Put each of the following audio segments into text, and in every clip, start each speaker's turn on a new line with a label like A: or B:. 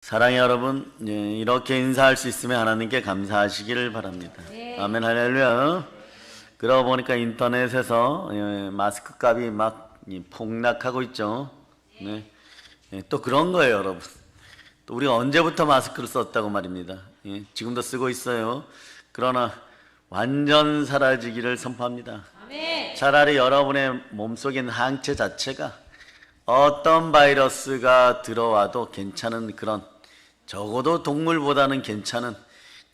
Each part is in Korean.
A: 사랑의 여러분, 이렇게 인사할 수 있으면 하나님께 감사하시기를 바랍니다.
B: 네.
A: 아멘, 할렐루야. 그러고 보니까 인터넷에서 마스크 값이 막 폭락하고 있죠. 네. 또 그런 거예요, 여러분. 또 우리가 언제부터 마스크를 썼다고 말입니다. 지금도 쓰고 있어요. 그러나 완전 사라지기를 선포합니다.
B: 아멘.
A: 차라리 여러분의 몸속에 있는 항체 자체가 어떤 바이러스가 들어와도 괜찮은 그런, 적어도 동물보다는 괜찮은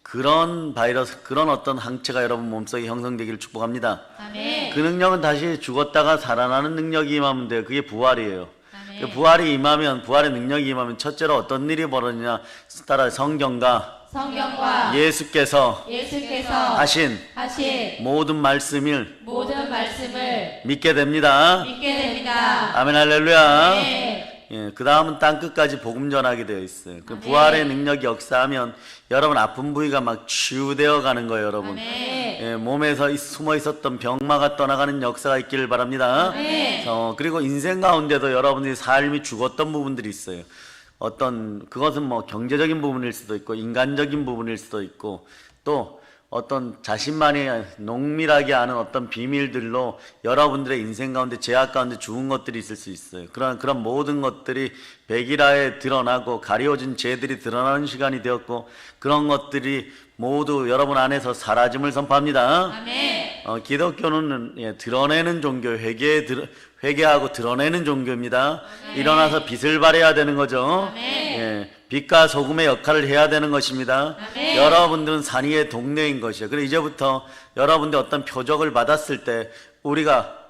A: 그런 바이러스, 그런 어떤 항체가 여러분 몸속에 형성되기를 축복합니다.
B: 아멘.
A: 그 능력은 다시 죽었다가 살아나는 능력이 임하면 돼요. 그게 부활이에요.
B: 아멘.
A: 그 부활이 임하면, 부활의 능력이 임하면 첫째로 어떤 일이 벌어지냐, 따라 성경과 예수께서 하신 모든 말씀을 믿게 됩니다. 아멘, 할렐루야.
B: 네.
A: 그 다음은 땅끝까지 복음 전하게 되어 있어요. 그 부활의 능력이 역사하면 여러분 아픈 부위가 막 치유되어 가는 거예요, 여러분. 몸에서 숨어 있었던 병마가 떠나가는 역사가 있기를 바랍니다. 그리고 인생 가운데도 여러분들이 삶이 죽었던 부분들이 있어요. 어떤, 그것은 뭐 경제적인 부분일 수도 있고 인간적인 부분일 수도 있고 또 어떤 자신만이 농밀하게 아는 어떤 비밀들로 여러분들의 인생 가운데 제약 가운데 죽은 것들이 있을 수 있어요. 그런 모든 것들이 백일하에 드러나고 가려진 죄들이 드러나는 시간이 되었고 그런 것들이 모두 여러분 안에서 사라짐을 선포합니다.
B: 아멘.
A: 기독교는 드러내는 종교, 회개하고 드러내는 종교입니다. 일어나서 빛을 발해야 되는 거죠. 빛과 소금의 역할을 해야 되는 것입니다. 여러분들은 산 위의 동네인 것이에요. 그래서 이제부터 여러분들 어떤 표적을 받았을 때 우리가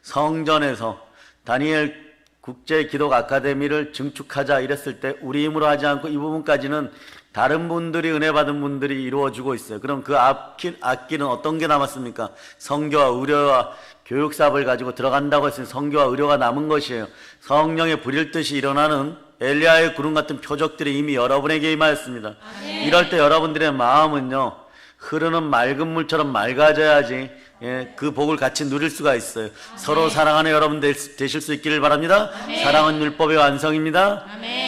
A: 성전에서 다니엘 국제기독 아카데미를 증축하자 이랬을 때 우리 힘으로 하지 않고 이 부분까지는 다른 분들이 은혜 받은 분들이 이루어주고 있어요. 그럼 그 앞길은 어떤 게 남았습니까? 성교와 의료와 교육 사업을 가지고 들어간다고 했으니 성교와 의료가 남은 것이에요. 성령의 불일 듯이 일어나는 엘리야의 구름 같은 표적들이 이미 여러분에게 임하였습니다. 이럴 때 여러분들의 마음은요, 흐르는 맑은 물처럼 맑아져야지 그 복을 같이 누릴 수가 있어요. 서로 사랑하는 여러분 되실 수 있기를 바랍니다. 사랑은 율법의 완성입니다.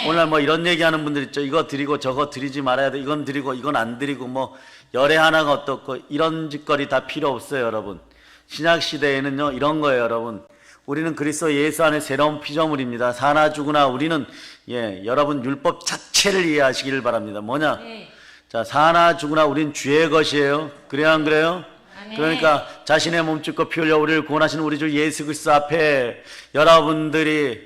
A: 오늘 뭐 이런 얘기하는 분들 있죠. 이거 드리고 저거 드리지 말아야 돼. 이건 드리고 이건 안 드리고 뭐 열애 하나가 어떻고 이런 짓거리 다 필요 없어요, 여러분. 신약 시대에는요 이런 거예요, 여러분. 우리는 그리스도 예수 안에 새로운 피조물입니다. 사나 죽으나 우리는 여러분 율법 자체를 이해하시기를 바랍니다. 뭐냐? 자, 사나 죽으나 우린 주의 것이에요. 그래요, 안 그래요? 그러니까 자신의 몸 찢고 피 흘려 우리를 구원하신 우리 주 예수 그리스도 앞에 여러분들이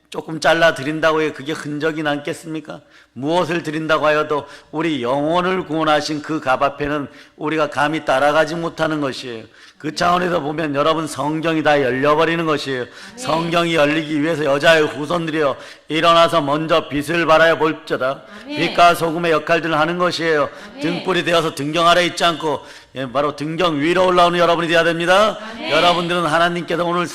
A: 조금 잘라 드린다고 해 그게 흔적이 남겠습니까? 무엇을 드린다고 하여도 우리 영혼을 구원하신 그 값 앞에는 우리가 감히 따라가지 못하는 것이에요. 그 차원에서 보면 여러분 성경이 다 열려버리는 것이에요. 성경이 열리기 위해서 여자의 후손들이여 일어나서 먼저 빛을 발하여 볼지어다. 빛과 소금의 역할들을 하는 것이에요. 등불이 되어서 등경 아래 있지 않고 바로 등경 위로 올라오는 여러분이 되어야 됩니다. 여러분들은 하나님께서 오늘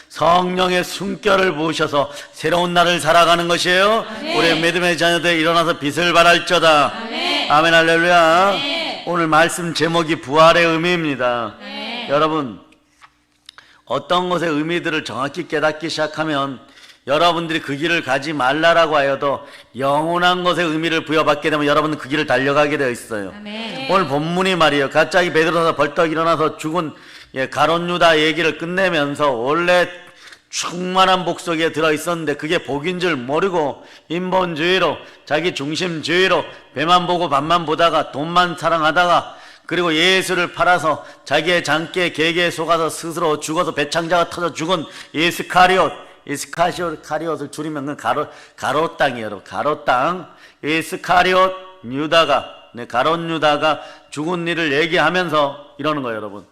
A: 성령의 숨결을 부으셔서 새로운 날을 살아가는 것이에요. 우리의 믿음의 자녀들 일어나서 빛을 발할지어다. 아멘, 할렐루야. 오늘 말씀 제목이 부활의 의미입니다. 여러분, 어떤 것의 의미들을 정확히 깨닫기 시작하면 여러분들이 그 길을 가지 말라라고 하여도 영원한 것의 의미를 부여받게 되면 여러분은 그 길을 달려가게 되어 있어요. 오늘 본문이 말이에요. 갑자기 베드로가 벌떡 일어나서 죽은 가롯 유다 얘기를 끝내면서 원래 충만한 복 속에 들어있었는데 그게 복인 줄 모르고 인본주의로 자기 중심주의로 배만 보고 밥만 보다가 돈만 사랑하다가 그리고 예수를 팔아서 자기의 장기의 계계에 속아서 스스로 죽어서 배창자가 터져 죽은 이스카리옷을 줄이면 가롯 땅이에요, 여러분. 가롯 땅. 이스카리옷 유다가, 가롯 유다가 죽은 일을 얘기하면서 이러는 거예요, 여러분.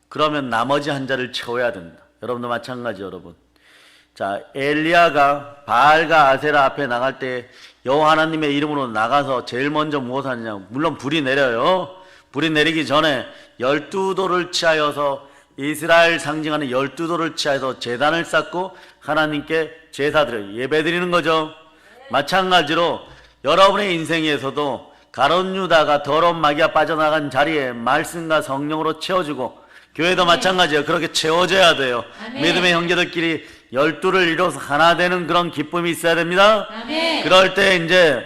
A: 그러면 나머지 한 자를 채워야 된다. 여러분도 마찬가지, 여러분. 자, 엘리야가 바알과 아세라 앞에 나갈 때 여호와 하나님의 이름으로 나가서 제일 먼저 무엇을 하느냐? 물론 불이 내려요. 불이 내리기 전에 12돌을 취하여서 이스라엘 상징하는 12돌을 취하여서 제단을 쌓고 하나님께 제사드려요. 예배드리는 거죠. 마찬가지로 여러분의 인생에서도 가롯 유다가 더러운 마귀가 빠져나간 자리에 말씀과 성령으로 채워주고 교회도 마찬가지예요. 그렇게 채워져야 돼요. 믿음의 형제들끼리 12를 이뤄서 하나 되는 그런 기쁨이 있어야 됩니다.
B: 아멘.
A: 그럴 때 이제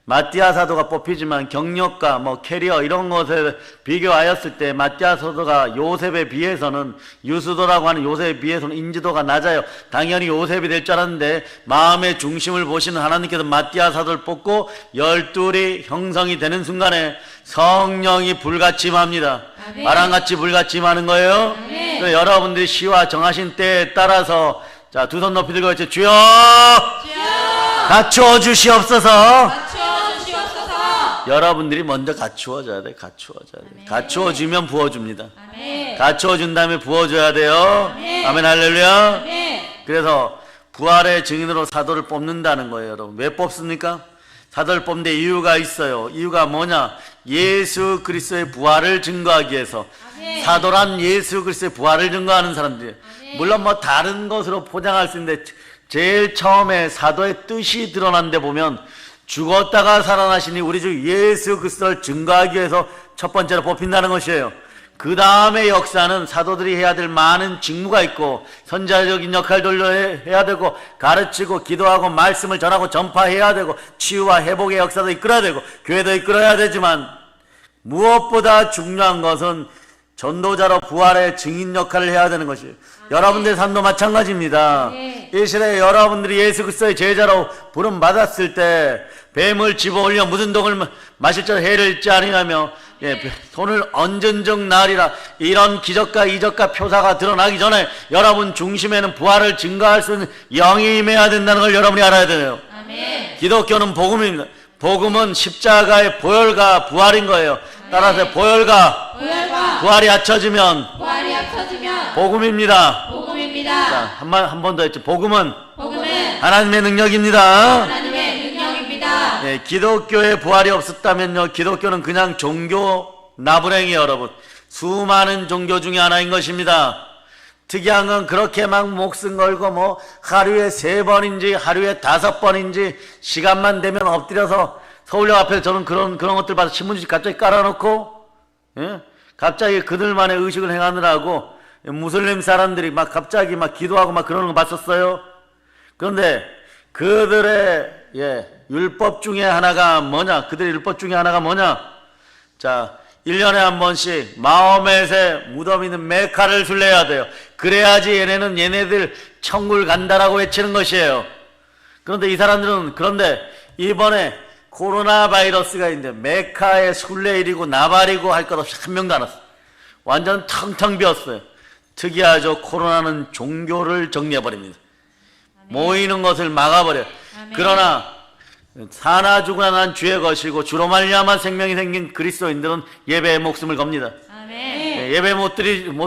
A: 마띠아 사도가 뽑히지만 경력과 뭐 캐리어 이런 것에 비교하였을 때 마띠아 사도가 요셉에 비해서는, 유수도라고 하는 요셉에 비해서는 인지도가 낮아요. 당연히 요셉이 될 줄 알았는데 마음의 중심을 보시는 하나님께서 마띠아 사도를 뽑고 12이 형성이 되는 순간에 성령이 불같이 임합니다.
B: 아멘.
A: 바람같이 불같이 임하는 거예요.
B: 아멘.
A: 그래서 여러분들이 시와 정하신 때에 따라서 자, 두 손 높이 들고 외쳐 주여 갖추어 주시옵소서.
B: 갖추어 주시옵소서.
A: 여러분들이 먼저 갖추어줘야 돼. 갖추어줘야 돼. 갖추어주면 부어줍니다.
B: 아멘.
A: 갖추어준 다음에 부어줘야 돼요.
B: 아멘.
A: 아멘 할렐루야.
B: 아멘.
A: 그래서 부활의 증인으로 사도를 뽑는다는 거예요. 여러분 왜 뽑습니까? 사도를 뽑는데 이유가 있어요. 이유가 뭐냐? 예수 그리스도의 부활을 증거하기 위해서.
B: 아멘.
A: 사도란 예수 그리스도의 부활을 증거하는 사람들이에요.
B: 아멘.
A: 물론 뭐 다른 것으로 포장할 수 있는데 제일 처음에 사도의 뜻이 드러난 데 보면 죽었다가 살아나시니 우리 주 예수 그리스도를 증거하기 위해서 첫 번째로 뽑힌다는 것이에요. 그 다음에 역사는 사도들이 해야 될 많은 직무가 있고 선자적인 역할들도 해야 되고 가르치고 기도하고 말씀을 전하고 전파해야 되고 치유와 회복의 역사도 이끌어야 되고 교회도 이끌어야 되지만 무엇보다 중요한 것은 전도자로 부활의 증인 역할을 해야 되는 것이에요. 여러분들의 삶도 마찬가지입니다. 이 시대에 여러분들이 예수 그리스도의 제자로 부름 받았을 때 뱀을 집어올려 묻은 독을 마실 줄 해를 잊지 아니하며 손을 얹은 적 나으리라. 이런 기적과 이적과 표사가 드러나기 전에 여러분 중심에는 부활을 증거할 수 있는 영이 임해야 된다는 걸 여러분이 알아야 돼요.
B: 아멘.
A: 기독교는 복음입니다. 복음은 십자가의 보혈과 부활인 거예요. 따라서 보혈과 부활이 합쳐지면
B: 부활이 합쳐지면
A: 복음입니다.
B: 복음입니다.
A: 자, 한 번 더 했죠. 복음은
B: 복음은
A: 하나님의 능력입니다.
B: 하나님의 능력입니다.
A: 네, 기독교의 부활이 없었다면요, 기독교는 그냥 종교 나부랭이에요. 여러분, 수많은 종교 중에 하나인 것입니다. 특이한 건 그렇게 막 목숨 걸고 뭐 하루에 3번인지 하루에 5번인지 시간만 되면 엎드려서 서울역 앞에서 저는 그런 것들 봐서 신문지 갑자기 깔아놓고 갑자기 그들만의 의식을 행하느라고 무슬림 사람들이 막 갑자기 막 기도하고 막 그러는 거 봤었어요. 그런데 그들의 율법 중에 하나가 뭐냐? 그들의 율법 중에 하나가 뭐냐? 자, 1년에 한 번씩 마호멧의 무덤 있는 메카를 순례해야 돼요. 그래야지 얘네들 천국을 간다라고 외치는 것이에요. 그런데 이 사람들은 이번에 코로나 바이러스가 있는데 메카의 순례일이고 나발이고 할 것 없이 한 명도 안 왔어요. 완전 텅텅 비었어요. 특이하죠. 코로나는 종교를 정리해버립니다. 모이는 것을 막아버려요. 그러나 사나 죽으나 난 주의 것이고 주로 말미암아 생명이 생긴 그리스도인들은 예배에 목숨을 겁니다.
B: 아멘.
A: 예배 못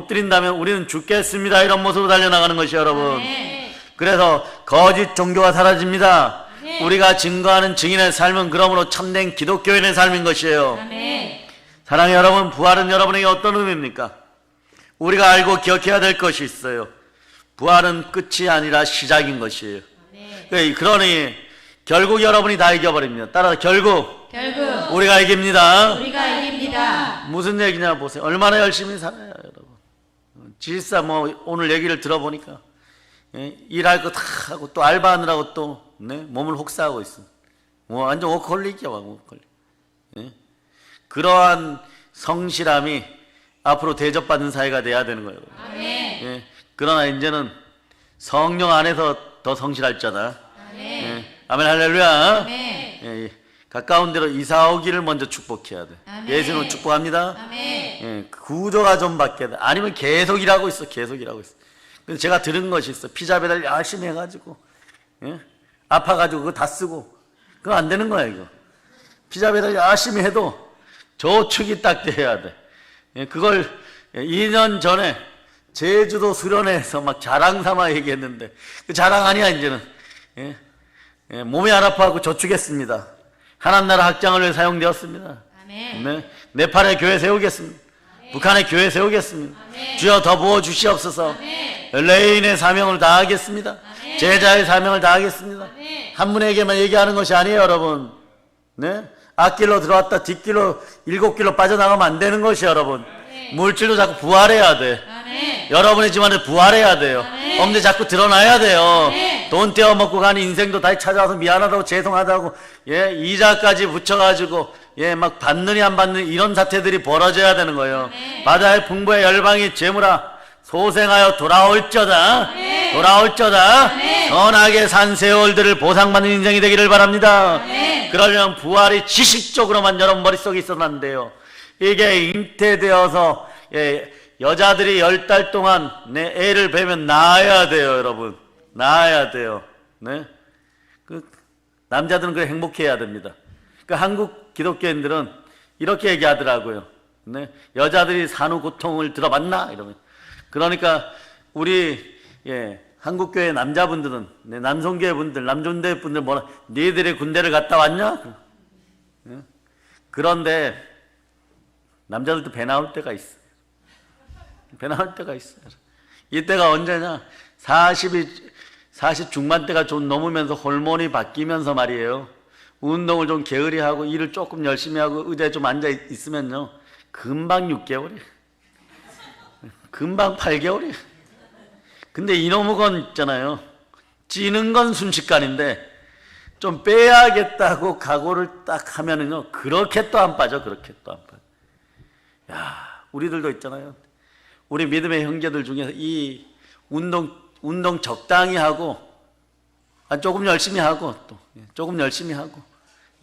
A: 드린다면 우리는 죽겠습니다. 이런 모습으로 달려나가는 것이에요, 여러분.
B: 아멘.
A: 그래서 거짓 종교가 사라집니다.
B: 아멘.
A: 우리가 증거하는 증인의 삶은 그러므로 참된 기독교인의 삶인 것이에요.
B: 아멘.
A: 사랑하는 여러분, 부활은 여러분에게 어떤 의미입니까? 우리가 알고 기억해야 될 것이 있어요. 부활은 끝이 아니라 시작인 것이에요. 그러니 결국 여러분이 다 이겨버립니다. 따라서 결국 우리가 이깁니다. 무슨 얘기냐 보세요. 얼마나 열심히 살아요, 여러분. 질사 오늘 얘기를 들어보니까 일할 거 다 하고 또 알바하느라고 또 몸을 혹사하고 있어. 완전 워커홀릭이야, 워커홀릭. 그러한 성실함이 앞으로 대접받는 사회가 돼야 되는 거예요.
B: 아멘.
A: 그러나 이제는 성령 안에서 더 성실할 자다. 아멘 할렐루야.
B: 아멘.
A: 가까운 데로 이사 오기를 먼저 축복해야 돼.
B: 아멘.
A: 예수는 축복합니다.
B: 아멘.
A: 구조가 좀 바뀌어야 돼. 아니면 계속 일하고 있어. 근데 제가 들은 것이 있어. 피자 배달 열심히 해가지고 아파가지고 그거 다 쓰고 그거 안 되는 거야. 이거 피자 배달 열심히 해도 저축이 딱 돼야 돼. 그걸 2년 전에 제주도 수련회에서 막 자랑 삼아 얘기했는데 그 자랑 아니야. 이제는 몸이 안 아파하고 저축했습니다. 하나나라 확장을 위해 사용되었습니다.
B: 아멘.
A: 네팔에 교회 세우겠습니다. 아멘. 북한에 교회 세우겠습니다. 아멘. 주여 더 부어 주시옵소서. 아멘. 레인의 사명을 다하겠습니다. 아멘. 제자의 사명을 다하겠습니다. 아멘. 한 분에게만 얘기하는 것이 아니에요, 여러분. 앞길로 들어왔다 뒷길로 7길로 빠져나가면 안 되는 것이 여러분. 아멘. 물질도 자꾸 부활해야 돼.
B: 아멘.
A: 여러분의 집안에 부활해야 돼요. 없는데 자꾸 드러나야 돼요.
B: 네.
A: 돈 떼어먹고 가는 인생도 다시 찾아와서 미안하다고 죄송하다고 예 이자까지 붙여가지고 예 막 받느니 안 받느니 이런 사태들이 벌어져야 되는 거예요. 바다의 풍부의 열방이 재물아 소생하여 돌아올저다. 돌아올저다. 선하게 산 세월들을 보상받는 인생이 되기를 바랍니다. 그러려면 부활이 지식적으로만 여러분 머릿속에 있어서는 안 돼요. 이게 잉태되어서 예, 여자들이 10달 동안 네, 애를 배면 낳아야 돼요, 여러분. 낳아야 돼요. 네? 남자들은 그래 행복해야 됩니다. 한국 기독교인들은 이렇게 얘기하더라고요. 네? 여자들이 산후 고통을 들어봤나? 이러면. 그러니까 우리 예, 한국교회 남자분들은 네, 남성교회 분들, 남존대 분들 뭐라 니들이 군대를 갔다 왔냐? 예? 그런데 남자들도 배 나올 때가 있어. 배 나올 때가 있어요. 이때가 언제냐? 40 중반대가 좀 넘으면서 호르몬이 바뀌면서 말이에요. 운동을 좀 게으리 하고 일을 조금 열심히 하고 의자에 좀 앉아 있으면요. 금방 6개월이에요. 금방 8개월이에요. 근데 이놈의 건 있잖아요. 찌는 건 순식간인데 좀 빼야겠다고 각오를 딱 하면은요. 그렇게 또 안 빠져. 그렇게 또 안 빠져. 야, 우리들도 있잖아요. 우리 믿음의 형제들 중에서 이 운동 적당히 하고 조금 열심히 하고 또 조금 열심히 하고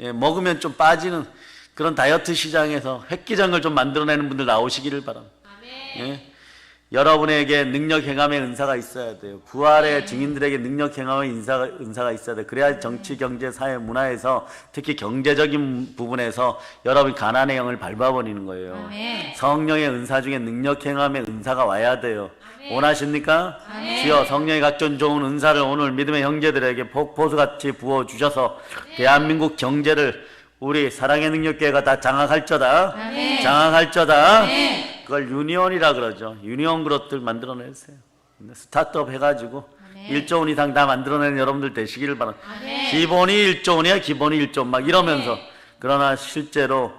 A: 예, 먹으면 좀 빠지는 그런 다이어트 시장에서 획기적을 좀 만들어내는 분들 나오시기를 바랍니다. 예. 여러분에게 능력 행함의 은사가 있어야 돼요. 부활의 증인들에게 능력 행함의 은사가 있어야 돼요. 그래야 정치, 경제, 사회, 문화에서 특히 경제적인 부분에서 여러분이 가난의 영을 밟아버리는 거예요.
B: 아멘.
A: 성령의 은사 중에 능력 행함의 은사가 와야 돼요.
B: 아멘.
A: 원하십니까?
B: 아멘.
A: 주여 성령의 각종 좋은 은사를 오늘 믿음의 형제들에게 폭포수같이 부어주셔서 대한민국 경제를 우리 사랑의 능력교회가 다 장악할저다.
B: 아멘.
A: 장악할저다.
B: 아멘.
A: 그걸 유니온이라 그러죠. 유니온 그룹들 만들어내세요. 스타트업 해가지고
B: 아멘.
A: 1조 원 이상 다 만들어내는 여러분들 되시기를 바랍니다.
B: 아멘.
A: 기본이 1조 원이야. 기본이 1조 원 막 이러면서 그러나 실제로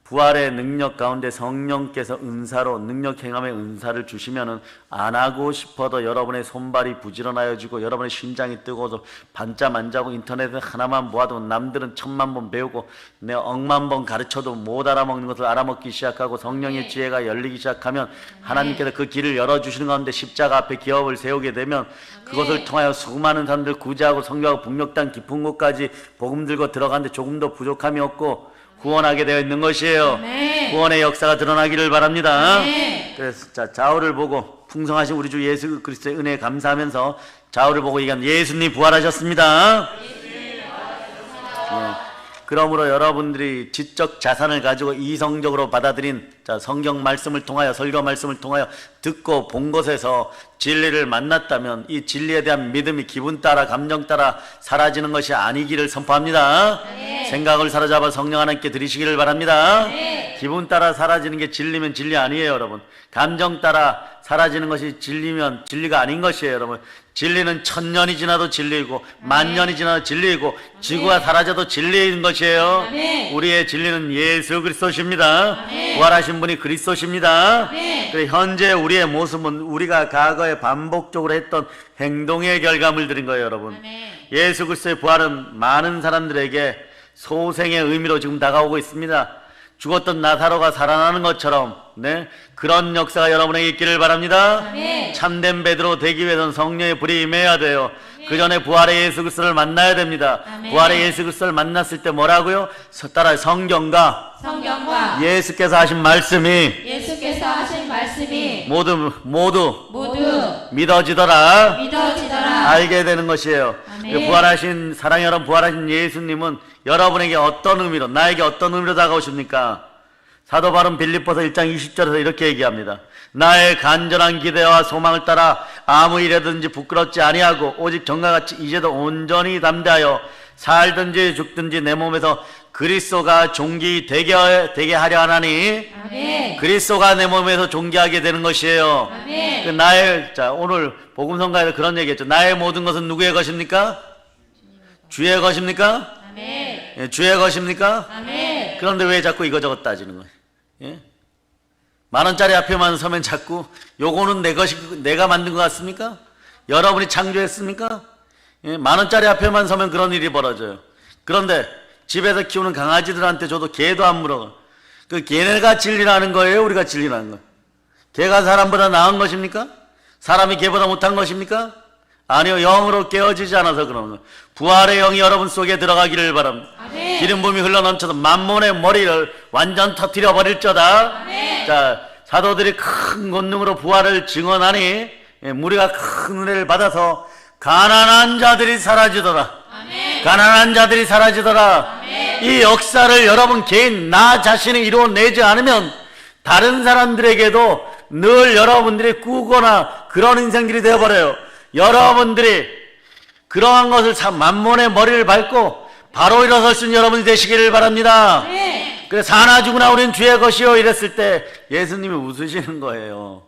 A: 부활의 능력 가운데 성령께서 은사로 능력 행함의 은사를 주시면은 안 하고 싶어도 여러분의 손발이 부지런하여지고 여러분의 심장이 뜨거워서 반짝반짝하고 인터넷에 하나만 모아도 남들은 1000만 번 배우고 내 억만 번 가르쳐도 못 알아먹는 것을 알아먹기 시작하고 성령의 지혜가 열리기 시작하면 하나님께서 그 길을 열어주시는 가운데 십자가 앞에 기업을 세우게 되면 그것을 통하여 수많은 사람들 구제하고 성교하고 북녘땅 깊은 곳까지 복음 들고 들어가는데 조금도 부족함이 없고 구원하게 되어 있는 것이에요.
B: 아멘.
A: 구원의 역사가 드러나기를 바랍니다.
B: 아멘.
A: 그래서 자, 좌우를 보고 풍성하신 우리 주 예수 그리스도의 은혜에 감사하면서 좌우를 보고 얘기하면 예수님 부활하셨습니다. 예. 그러므로 여러분들이 지적 자산을 가지고 이성적으로 받아들인 자, 성경 말씀을 통하여 설교 말씀을 통하여 듣고 본 것에서 진리를 만났다면 이 진리에 대한 믿음이 기분 따라 감정 따라 사라지는 것이 아니기를 선포합니다.
B: 네.
A: 생각을 사로잡아 성령 하나님께 드리시기를 바랍니다.
B: 네.
A: 기분 따라 사라지는 게 진리면 진리 아니에요, 여러분. 감정 따라 사라지는 것이 진리면 진리가 아닌 것이에요, 여러분. 진리는 1000년이 지나도 진리이고 만년이 지나도 진리이고 지구가 사라져도 진리인 것이에요.
B: 아멘.
A: 우리의 진리는 예수 그리스도십니다.
B: 아멘.
A: 부활하신 분이 그리스도십니다.
B: 아멘.
A: 그래, 현재 우리의 모습은 우리가 과거에 반복적으로 했던 행동의 결과물들인 거예요, 여러분.
B: 아멘.
A: 예수 그리스도의 부활은 많은 사람들에게 소생의 의미로 지금 다가오고 있습니다. 죽었던 나사로가 살아나는 것처럼 네, 그런 역사가 여러분에게 있기를 바랍니다.
B: 아멘.
A: 참된 베드로 되기 위해서는 성령의 불이 임해야 돼요. 그 전에 부활의 예수 그리스도를 만나야 됩니다.
B: 아멘.
A: 부활의 예수 그리스도를 만났을 때 뭐라고요? 따라 성경과 예수께서 하신 말씀이
B: 예수께서 하신 말씀이
A: 모두
B: 모두
A: 믿어지더라.
B: 믿어지더라.
A: 알게 되는 것이에요.
B: 아멘.
A: 부활하신 사랑의 여러분, 부활하신 예수님은 여러분에게 어떤 의미로, 나에게 어떤 의미로 다가오십니까? 사도 바울 빌립보서 1장 20절에서 이렇게 얘기합니다. 나의 간절한 기대와 소망을 따라 아무 일에든지 부끄럽지 아니하고 오직 전과같이 이제도 온전히 담대하여 살든지 죽든지 내 몸에서 그리스도가 존귀되게 하려 하나니.
B: 아멘.
A: 그리스도가 내 몸에서 존귀하게 되는 것이에요.
B: 아멘.
A: 그 나의, 자, 오늘 복음성가에서 그런 얘기했죠. 나의 모든 것은 누구의 것입니까? 주의 것입니까?
B: 아멘.
A: 예, 주의 것입니까?
B: 아멘.
A: 그런데 왜 자꾸 이거저것 따지는 거예요? 예? 10,000원짜리 앞에만 서면 자꾸 요거는 내 것이 내가 만든 것 같습니까? 여러분이 창조했습니까? 예, 10,000원짜리 앞에만 서면 그런 일이 벌어져요. 그런데 집에서 키우는 강아지들한테 줘도 개도 안 물어. 그 개가 진리라는 거예요? 우리가 진리라는 거예요? 개가 사람보다 나은 것입니까? 사람이 개보다 못한 것입니까? 아니요. 영으로 깨어지지 않아서 그런 거예요. 부활의 영이 여러분 속에 들어가기를 바랍니다.
B: 아멘.
A: 기름 부음이 흘러넘쳐서 만몬의 머리를 완전 터뜨려 버릴저다.
B: 아멘.
A: 자, 사도들이 큰 권능으로 부활을 증언하니 무리가 큰 은혜를 받아서 가난한 자들이 사라지더라.
B: 아멘.
A: 가난한 자들이 사라지더라.
B: 아멘.
A: 이 역사를 여러분 개인 나 자신이 이루어내지 않으면 다른 사람들에게도 늘 여러분들이 꾸거나 그런 인생들이 되어버려요. 여러분들이 그러한 것을 만몬의 머리를 밟고 바로 일어설 수 있는 여러분이 되시기를 바랍니다.
B: 아멘.
A: 그래서 사나 죽으나 우린 주의 것이요 이랬을 때 예수님이 웃으시는 거예요.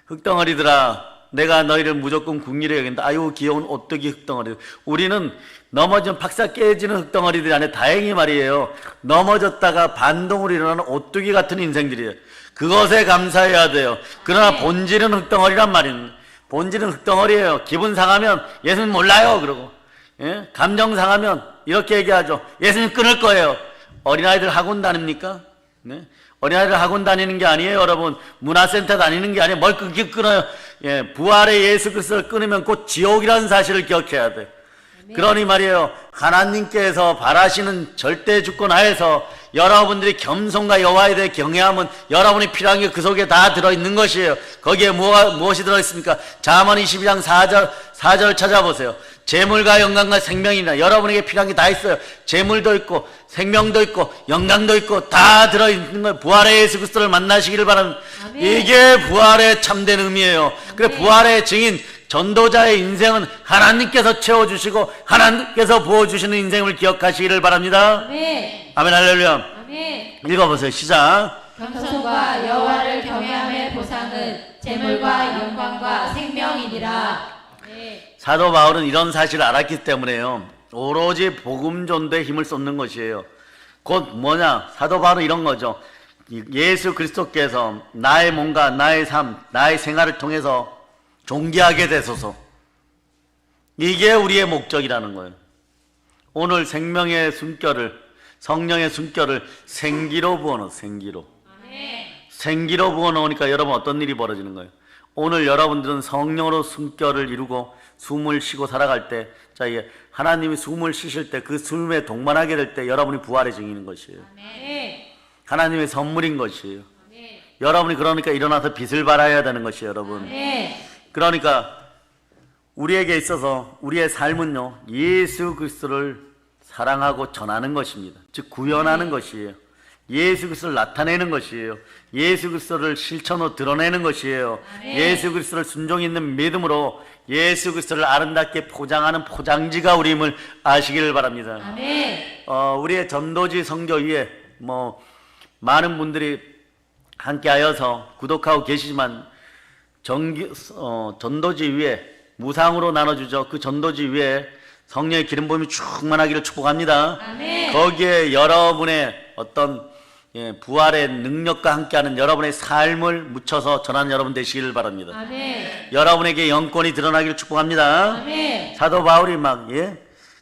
A: 흙덩어리들아, 내가 너희를 무조건 궁리를 여긴다. 아유 귀여운 오뚜기 흙덩어리. 우리는 넘어지면 팍싹 깨지는 흙덩어리들이 아니라 다행히 말이에요. 넘어졌다가 반동으로 일어나는 오뚜기 같은 인생들이에요. 그것에 감사해야 돼요. 그러나 본질은 흙덩어리란 말입니다. 본질은 흙덩어리예요. 기분 상하면 예수님 몰라요 그러고, 예? 감정 상하면 이렇게 얘기하죠. 예수님 끊을 거예요. 어린아이들 학원 다닙니까? 네? 어린아이들 학원 다니는 게 아니에요. 여러분 문화센터 다니는 게 아니에요. 뭘 끊어요. 예, 부활의 예수 그리스도를 끊으면 곧 지옥이라는 사실을 기억해야 돼. 그러니 말이에요. 하나님께서 바라시는 절대 주권 하에서 여러분들이 겸손과 여호와에 대해 경외함은 여러분이 필요한 게 그 속에 다 들어있는 것이에요. 거기에 무엇이 들어있습니까? 잠언 22장 4절 찾아보세요. 재물과 영광과 생명이나 여러분에게 필요한 게 다 있어요. 재물도 있고 생명도 있고 영광도 있고 다 들어있는 거예요. 부활의 예수 그리스도를 만나시기를 바랍니다.
B: 아멘.
A: 이게 부활의 참된 의미예요. 그래 부활의 증인 전도자의 인생은 하나님께서 채워주시고 하나님께서 부어주시는 인생을 기억하시기를 바랍니다.
B: 아멘.
A: 아멘 할렐루야.
B: 아멘.
A: 읽어보세요. 시작.
B: 겸손과 여호와를 경외함의 보상은 재물과 영광과 생명이니라. 네.
A: 사도 바울은 이런 사실을 알았기 때문에요. 오로지 복음 전도에 힘을 쏟는 것이에요. 곧 뭐냐? 사도 바울은 이런 거죠. 예수 그리스도께서 나의 몸과 나의 삶, 나의 생활을 통해서 존귀하게 되소서. 이게 우리의 목적이라는 거예요. 오늘 생명의 숨결을, 성령의 숨결을 생기로 부어넣어. 생기로.
B: 아멘.
A: 생기로 부어넣으니까 여러분 어떤 일이 벌어지는 거예요? 오늘 여러분들은 성령으로 숨결을 이루고 숨을 쉬고 살아갈 때, 자, 이게 하나님이 숨을 쉬실 때 그 숨에 동반하게 될 때 여러분이 부활의 증인인 것이에요.
B: 아멘.
A: 하나님의 선물인 것이에요.
B: 아멘.
A: 여러분이 그러니까 일어나서 빛을 발하여야 되는 것이에요, 여러분.
B: 아멘.
A: 그러니까 우리에게 있어서 우리의 삶은요, 예수 그리스도를 사랑하고 전하는 것입니다. 즉 구현하는 것이에요. 예수 그리스도를 나타내는 것이에요. 예수 그리스도를 실천으로 드러내는 것이에요.
B: 아멘.
A: 예수 그리스도를 순종 있는 믿음으로 예수 그리스도를 아름답게 포장하는 포장지가 우리임을 아시기를 바랍니다.
B: 아멘.
A: 우리의 전도지 선교 위에 많은 분들이 함께하여서 구독하고 계시지만 전도지 위에 무상으로 나눠주죠. 그 전도지 위에 성령의 기름 부음이 충만하기를 축복합니다.
B: 아멘.
A: 거기에 여러분의 어떤 부활의 능력과 함께하는 여러분의 삶을 묻혀서 전하는 여러분 되시기를 바랍니다.
B: 아멘.
A: 여러분에게 영권이 드러나기를 축복합니다.
B: 아멘.
A: 사도 바울이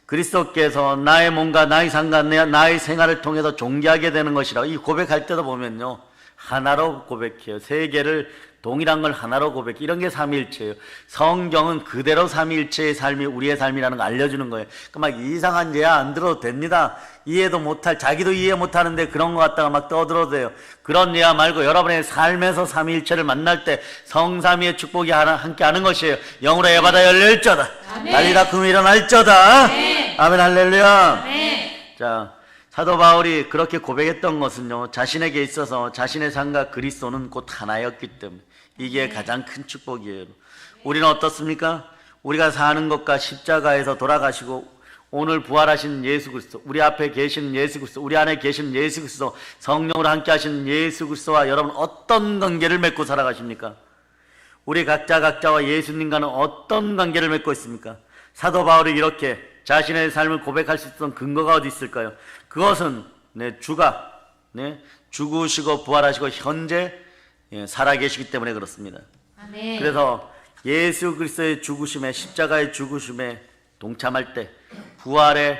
A: 그리스도께서 나의 몸과 나의 삶과 나의 생활을 통해서 존귀하게 되는 것이라고 이 고백할 때도 보면요, 하나로 고백해요. 세 개를 동일한 걸 하나로 고백해. 이런 게 삼위일체예요. 성경은 그대로 삼위일체의 삶이 우리의 삶이라는 걸 알려주는 거예요. 막 이상한 예화 안 들어도 됩니다. 이해도 못할, 자기도 이해 못하는데 그런 거 갖다가 막 떠들어도 돼요. 그런 예화 말고 여러분의 삶에서 삼위일체를 만날 때 성삼위의 축복이 함께 하는 것이에요. 영으로 에바다 열릴저다. 달리다 금이 일어날저다.
B: 아멘.
A: 아멘 할렐루야.
B: 아멘.
A: 자, 사도 바울이 그렇게 고백했던 것은요, 자신에게 있어서 자신의 삶과 그리스도는 곧 하나였기 때문에 이게 가장 큰 축복이에요. 우리는 어떻습니까? 우리가 사는 것과 십자가에서 돌아가시고 오늘 부활하신 예수 그리스도, 우리 앞에 계신 예수 그리스도, 우리 안에 계신 예수 그리스도, 성령으로 함께 하신 예수 그리스도와 여러분 어떤 관계를 맺고 살아가십니까? 우리 각자와 예수님과는 어떤 관계를 맺고 있습니까? 사도 바울이 이렇게 자신의 삶을 고백할 수 있었던 근거가 어디 있을까요? 그것은 주가 죽으시고 부활하시고 현재 살아계시기 때문에 그렇습니다.
B: 아멘.
A: 그래서 예수 그리스도의 죽으심에, 십자가의 죽으심에 동참할 때 부활의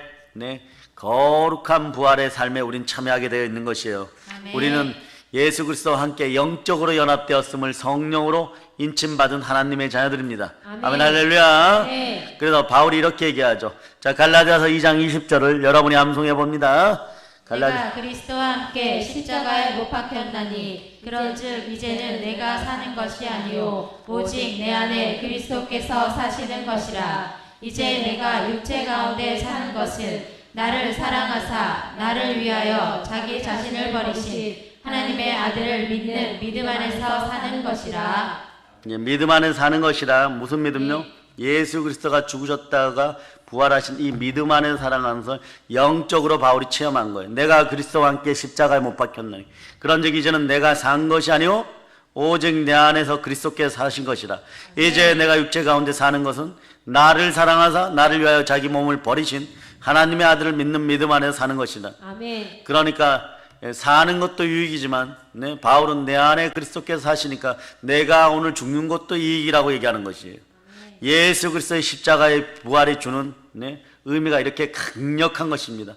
A: 거룩한 부활의 삶에 우린 참여하게 되어 있는 것이에요.
B: 아멘.
A: 우리는 예수 그리스도와 함께 영적으로 연합되었음을 성령으로 인침받은 하나님의 자녀들입니다.
B: 아멘.
A: 아멘 할렐루야.
B: 네.
A: 그래서 바울이 이렇게 얘기하죠. 자, 갈라디아서 2장 20절을 여러분이 암송해 봅니다.
B: 내가 그리스도와 함께 십자가에 못 박혔나니 그런즉 이제는 내가 사는 것이 아니요 오직 내 안에 그리스도께서 사시는 것이라. 이제 내가 육체 가운데 사는 것은 나를 사랑하사 나를 위하여 자기 자신을 버리신 하나님의 아들을 믿는 믿음 안에서 사는 것이라.
A: 믿음 안에 사는 것이라. 무슨 믿음요? 예수 그리스도가 죽으셨다가 부활하신 이 믿음 안에 살아가는 것을 영적으로 바울이 체험한 거예요. 내가 그리스도와 함께 십자가에 못 박혔나니 그런즉 이제는 내가 산 것이 아니요 오직 내 안에서 그리스도께서 사신 것이라. 이제 내가 육체 가운데 사는 것은 나를 사랑하사 나를 위하여 자기 몸을 버리신 하나님의 아들을 믿는 믿음 안에서 사는 것이다.
B: 아멘.
A: 그러니까 사는 것도 유익이지만 바울은 내 안에 그리스도께서 사시니까 내가 오늘 죽는 것도 이익이라고 얘기하는 것이에요. 예수 그리스도의 십자가의 부활이 주는 의미가 이렇게 강력한 것입니다.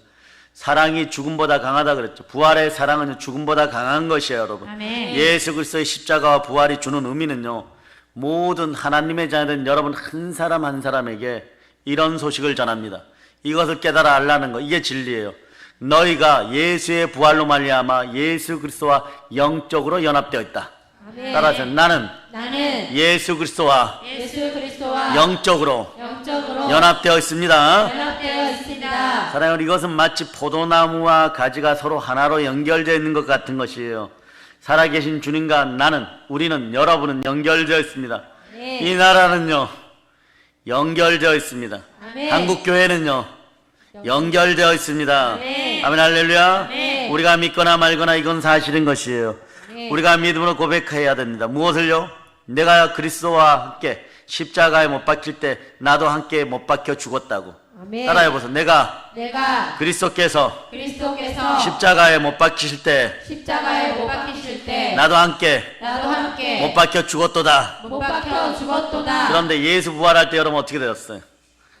A: 사랑이 죽음보다 강하다 그랬죠. 부활의 사랑은 죽음보다 강한 것이에요, 여러분.
B: 아멘.
A: 예수 그리스도의 십자가와 부활이 주는 의미는요, 모든 하나님의 자녀된 여러분 한 사람 한 사람에게 이런 소식을 전합니다. 이것을 깨달아 알라는 거, 이게 진리예요. 너희가 예수의 부활로 말미암아 예수 그리스도와 영적으로 연합되어 있다.
B: 아멘.
A: 따라서 나는 예수 그리스도와 영적으로 연합되어 있습니다.
B: 연합되어 있습니다.
A: 사랑하는 이것은 마치 포도나무와 가지가 서로 하나로 연결되어 있는 것 같은 것이에요. 살아계신 주님과 나는, 우리는, 여러분은 연결되어 있습니다.
B: 네.
A: 이 나라는요 연결되어 있습니다.
B: 아멘.
A: 한국교회는요 연결되어 있습니다.
B: 아멘.
A: 아멘 할렐루야.
B: 아멘.
A: 우리가 믿거나 말거나 이건 사실인 것이에요.
B: 네.
A: 우리가 믿음으로 고백해야 됩니다. 무엇을요? 내가 그리스도와 함께 십자가에 못 박힐 때 나도 함께 못 박혀 죽었다고.
B: 아멘.
A: 따라해보세요. 내가
B: 그리스도께서
A: 십자가에 못 박히실 때
B: 십자가에 못 박히실 때
A: 나도 함께 못 박혀 죽었도다.
B: 못 박혀 죽었도다.
A: 그런데 예수 부활할 때 여러분 어떻게 되었어요?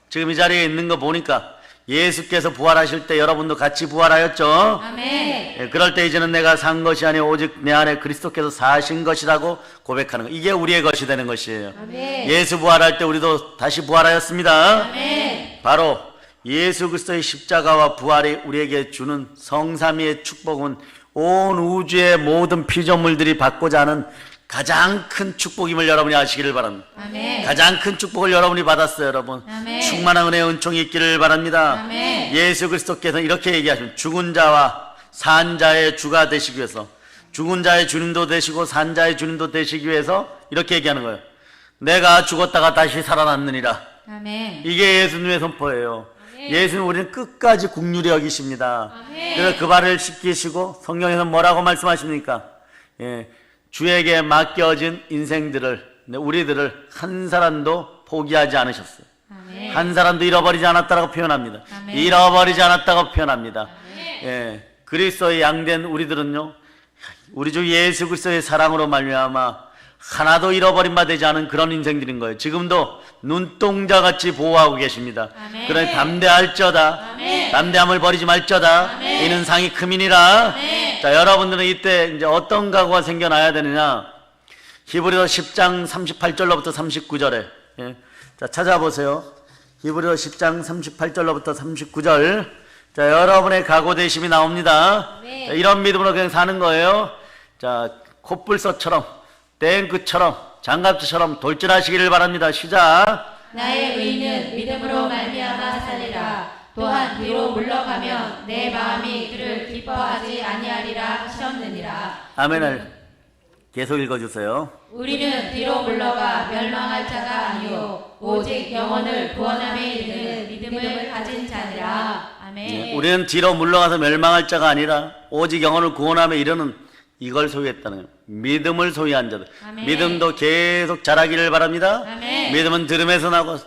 A: 지금 이 자리에 있는 거 보니까 예수께서 부활하실 때 여러분도 같이 부활하였죠?
B: 아멘.
A: 그럴 때 이제는 내가 산 것이 아니고 오직 내 안에 그리스도께서 사신 것이라고 고백하는 거. 이게 우리의 것이 되는 것이에요.
B: 아멘.
A: 예수 부활할 때 우리도 다시 부활하였습니다.
B: 아멘.
A: 바로 예수 그리스도의 십자가와 부활이 우리에게 주는 성삼위의 축복은 온 우주의 모든 피조물들이 받고자 하는 가장 큰 축복임을 여러분이 아시기를 바랍니다.
B: 아멘.
A: 가장 큰 축복을 여러분이 받았어요, 여러분.
B: 아멘.
A: 충만한 은혜의 은총이 있기를 바랍니다.
B: 아멘.
A: 예수 그리스도께서 이렇게 얘기하십니다. 죽은 자와 산 자의 주가 되시기 위해서, 죽은 자의 주님도 되시고 산 자의 주님도 되시기 위해서 이렇게 얘기하는 거예요. 내가 죽었다가 다시 살아났느니라.
B: 아멘.
A: 이게 예수님의 선포예요. 예수는 우리는 끝까지 국률이 여기십니다.
B: 아멘.
A: 그래서 그 발을 씻기시고 성경에서 뭐라고 말씀하십니까? 주에게 맡겨진 인생들을, 우리들을 한 사람도 포기하지 않으셨어요.
B: 아멘.
A: 한 사람도 잃어버리지 않았다고 표현합니다.
B: 아멘.
A: 잃어버리지 않았다고 표현합니다. 그리스도의 양된 우리들은요, 우리 주 예수 그리스도의 사랑으로 말미암아 하나도 잃어버린 바 되지 않은 그런 인생들인 거예요. 지금도 눈동자같이 보호하고 계십니다.
B: 아멘.
A: 그러니 담대할저다.
B: 아멘.
A: 담대함을 버리지 말저다.
B: 아멘.
A: 이는 상이 큼이니라.
B: 아멘.
A: 자, 여러분들은 이때 이제 어떤 각오가 생겨나야 되느냐? 히브리서 10장 38절로부터 39절에 자, 찾아보세요. 히브리서 10장 38절로부터 39절. 자, 여러분의 각오되심이 나옵니다.
B: 아멘.
A: 자, 이런 믿음으로 그냥 사는 거예요. 자, 콧불서처럼 탱크처럼 장갑차처럼 돌진하시기를 바랍니다. 시작.
B: 나의 의인은 믿음으로 말미암아 살리라. 또한 뒤로 물러가면 내 마음이 그를 기뻐하지 아니하리라 하셨느니라.
A: 아멘을 계속 읽어주세요.
B: 우리는 뒤로 물러가 멸망할 자가 아니요 오직 영혼을 구원함에 이르는 믿음을 가진 자니라. 아멘.
A: 우리는 뒤로 물러가서 멸망할 자가 아니라 오직 영혼을 구원함에 이르는 이걸 소유했다는 거예요. 믿음을 소유한 자들.
B: 아멘.
A: 믿음도 계속 자라기를 바랍니다.
B: 아멘.
A: 믿음은 들음에서 나고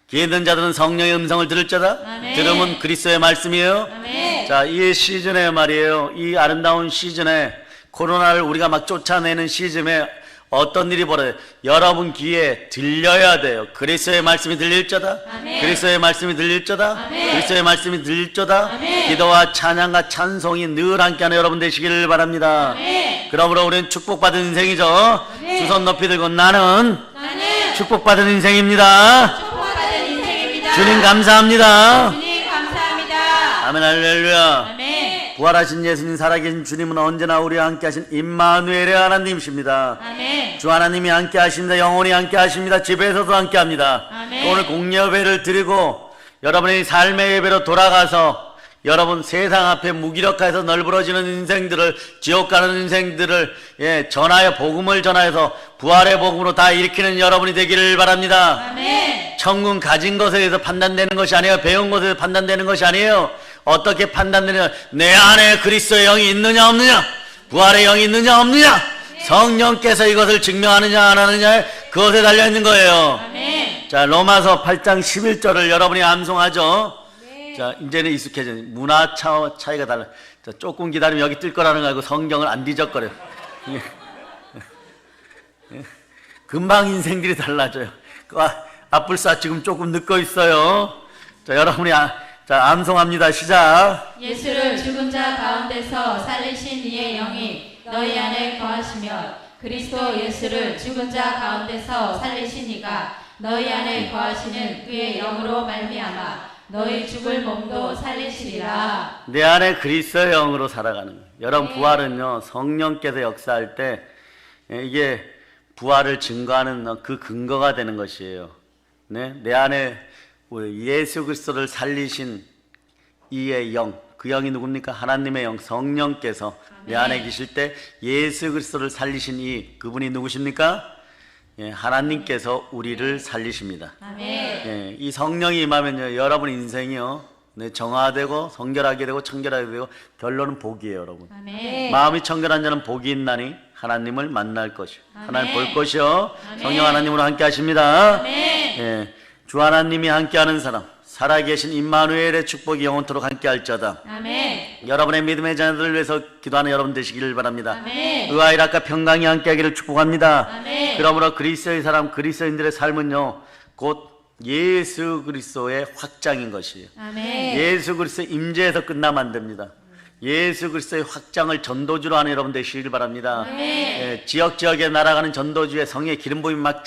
A: 귀 있는 자들은 성령의 음성을 들을 자다.
B: 아멘.
A: 들음은 그리스도의 말씀이에요.
B: 아멘.
A: 자, 이 시즌에 말이에요. 이 아름다운 시즌에 코로나를 우리가 막 쫓아내는 시즌에 어떤 일이 벌어요? 여러분 귀에 들려야 돼요. 그리스도의 말씀이 들릴저다.
B: 아멘.
A: 그리스도의 말씀이 들릴저다.
B: 아멘.
A: 그리스도의 말씀이 들릴저다.
B: 아멘.
A: 기도와 찬양과 찬송이 늘 함께하는 여러분 되시기를 바랍니다.
B: 아멘.
A: 그러므로 우리는 축복받은 인생이죠.
B: 아멘.
A: 두 손 높이 들고 나는
B: 나는
A: 축복받은 인생입니다.
B: 축복받은 인생입니다.
A: 주님 감사합니다.
B: 주님 감사합니다.
A: 아멘 할렐루야.
B: 아멘.
A: 부활하신 예수님 살아계신 주님은 언제나 우리와 함께 하신 임마누엘의 하나님이십니다.
B: 아멘.
A: 주 하나님이 함께 하십니다. 영원히 함께 하십니다. 집에서도 함께 합니다.
B: 아멘.
A: 오늘 공예배를 드리고 여러분의 삶의 예배로 돌아가서 여러분 세상 앞에 무기력해서 널브러지는 인생들을 지옥 가는 인생들을 전하여 복음을 전하여서 부활의 복음으로 다 일으키는 여러분이 되기를 바랍니다.
B: 아멘.
A: 천군 가진 것에 의해서 판단되는 것이 아니에요. 배운 것에 의해서 판단되는 것이 아니에요. 어떻게 판단되느냐? 내 안에 그리스도의 영이 있느냐 없느냐? 부활의 영이 있느냐 없느냐? 성령께서 이것을 증명하느냐 안 하느냐? 그것에 달려있는 거예요.
B: 아멘.
A: 자, 로마서 8장 11절을 여러분이 암송하죠. 자, 이제는 익숙해져. 문화 차이가 달라. 자, 조금 기다리면 여기 뜰 거라는 거 알고 성경을 안 뒤적거려. 금방 인생들이 달라져요. 앞불사 지금 조금 늦고 있어요. 자, 여러분이 자, 암송합니다. 시작.
B: 예수를 죽은 자 가운데서 살리신 이의 영이 너희 안에 거하시며 그리스도 예수를 죽은 자 가운데서 살리신 이가 너희 안에 거하시는 그의 영으로 말미암아 너희 죽을 몸도 살리시리라.
A: 내 안에 그리스도의 영으로 살아가는 거예요. 여러분 부활은요 성령께서 역사할 때 이게 부활을 증거하는 그 근거가 되는 것이에요. 네? 내 안에 예수 그리스도를 살리신 이의 영, 그 영이 누굽니까? 하나님의 영, 성령께서 내 안에 계실 때 예수 그리스도를 살리신 그분이 누구십니까? 하나님께서 우리를 살리십니다.
B: 아멘.
A: 이 성령이 임하면요 여러분 인생이요 정화되고 성결하게 되고 청결하게 되고 결론은 복이에요. 여러분
B: 아멘.
A: 마음이 청결한 자는 복이 있나니 하나님을 만날 것이요 하나님 볼
B: 아멘.
A: 것이요
B: 아멘.
A: 성령 하나님으로 함께 하십니다.
B: 아멘.
A: 주 하나님이 함께하는 사람 살아계신 임마누엘의 축복이 영원토록 함께할지어다.
B: 아멘.
A: 여러분의 믿음의 자녀들을 위해서 기도하는 여러분 되시기를 바랍니다.
B: 아멘.
A: 의와 일학과 평강이 함께하기를 축복합니다.
B: 아멘.
A: 그러므로 그리스도의 사람 그리스도인들의 삶은요 곧 예수 그리스도의 확장인 것이에요.
B: 아멘.
A: 예수 그리스도의 임재에서 끝나면 안 됩니다. 예수 그리스도의 확장을 전도주로 하는 여러분 되시길 바랍니다.
B: 아멘.
A: 지역지역에 날아가는 전도주의 성의 기름 부음이 막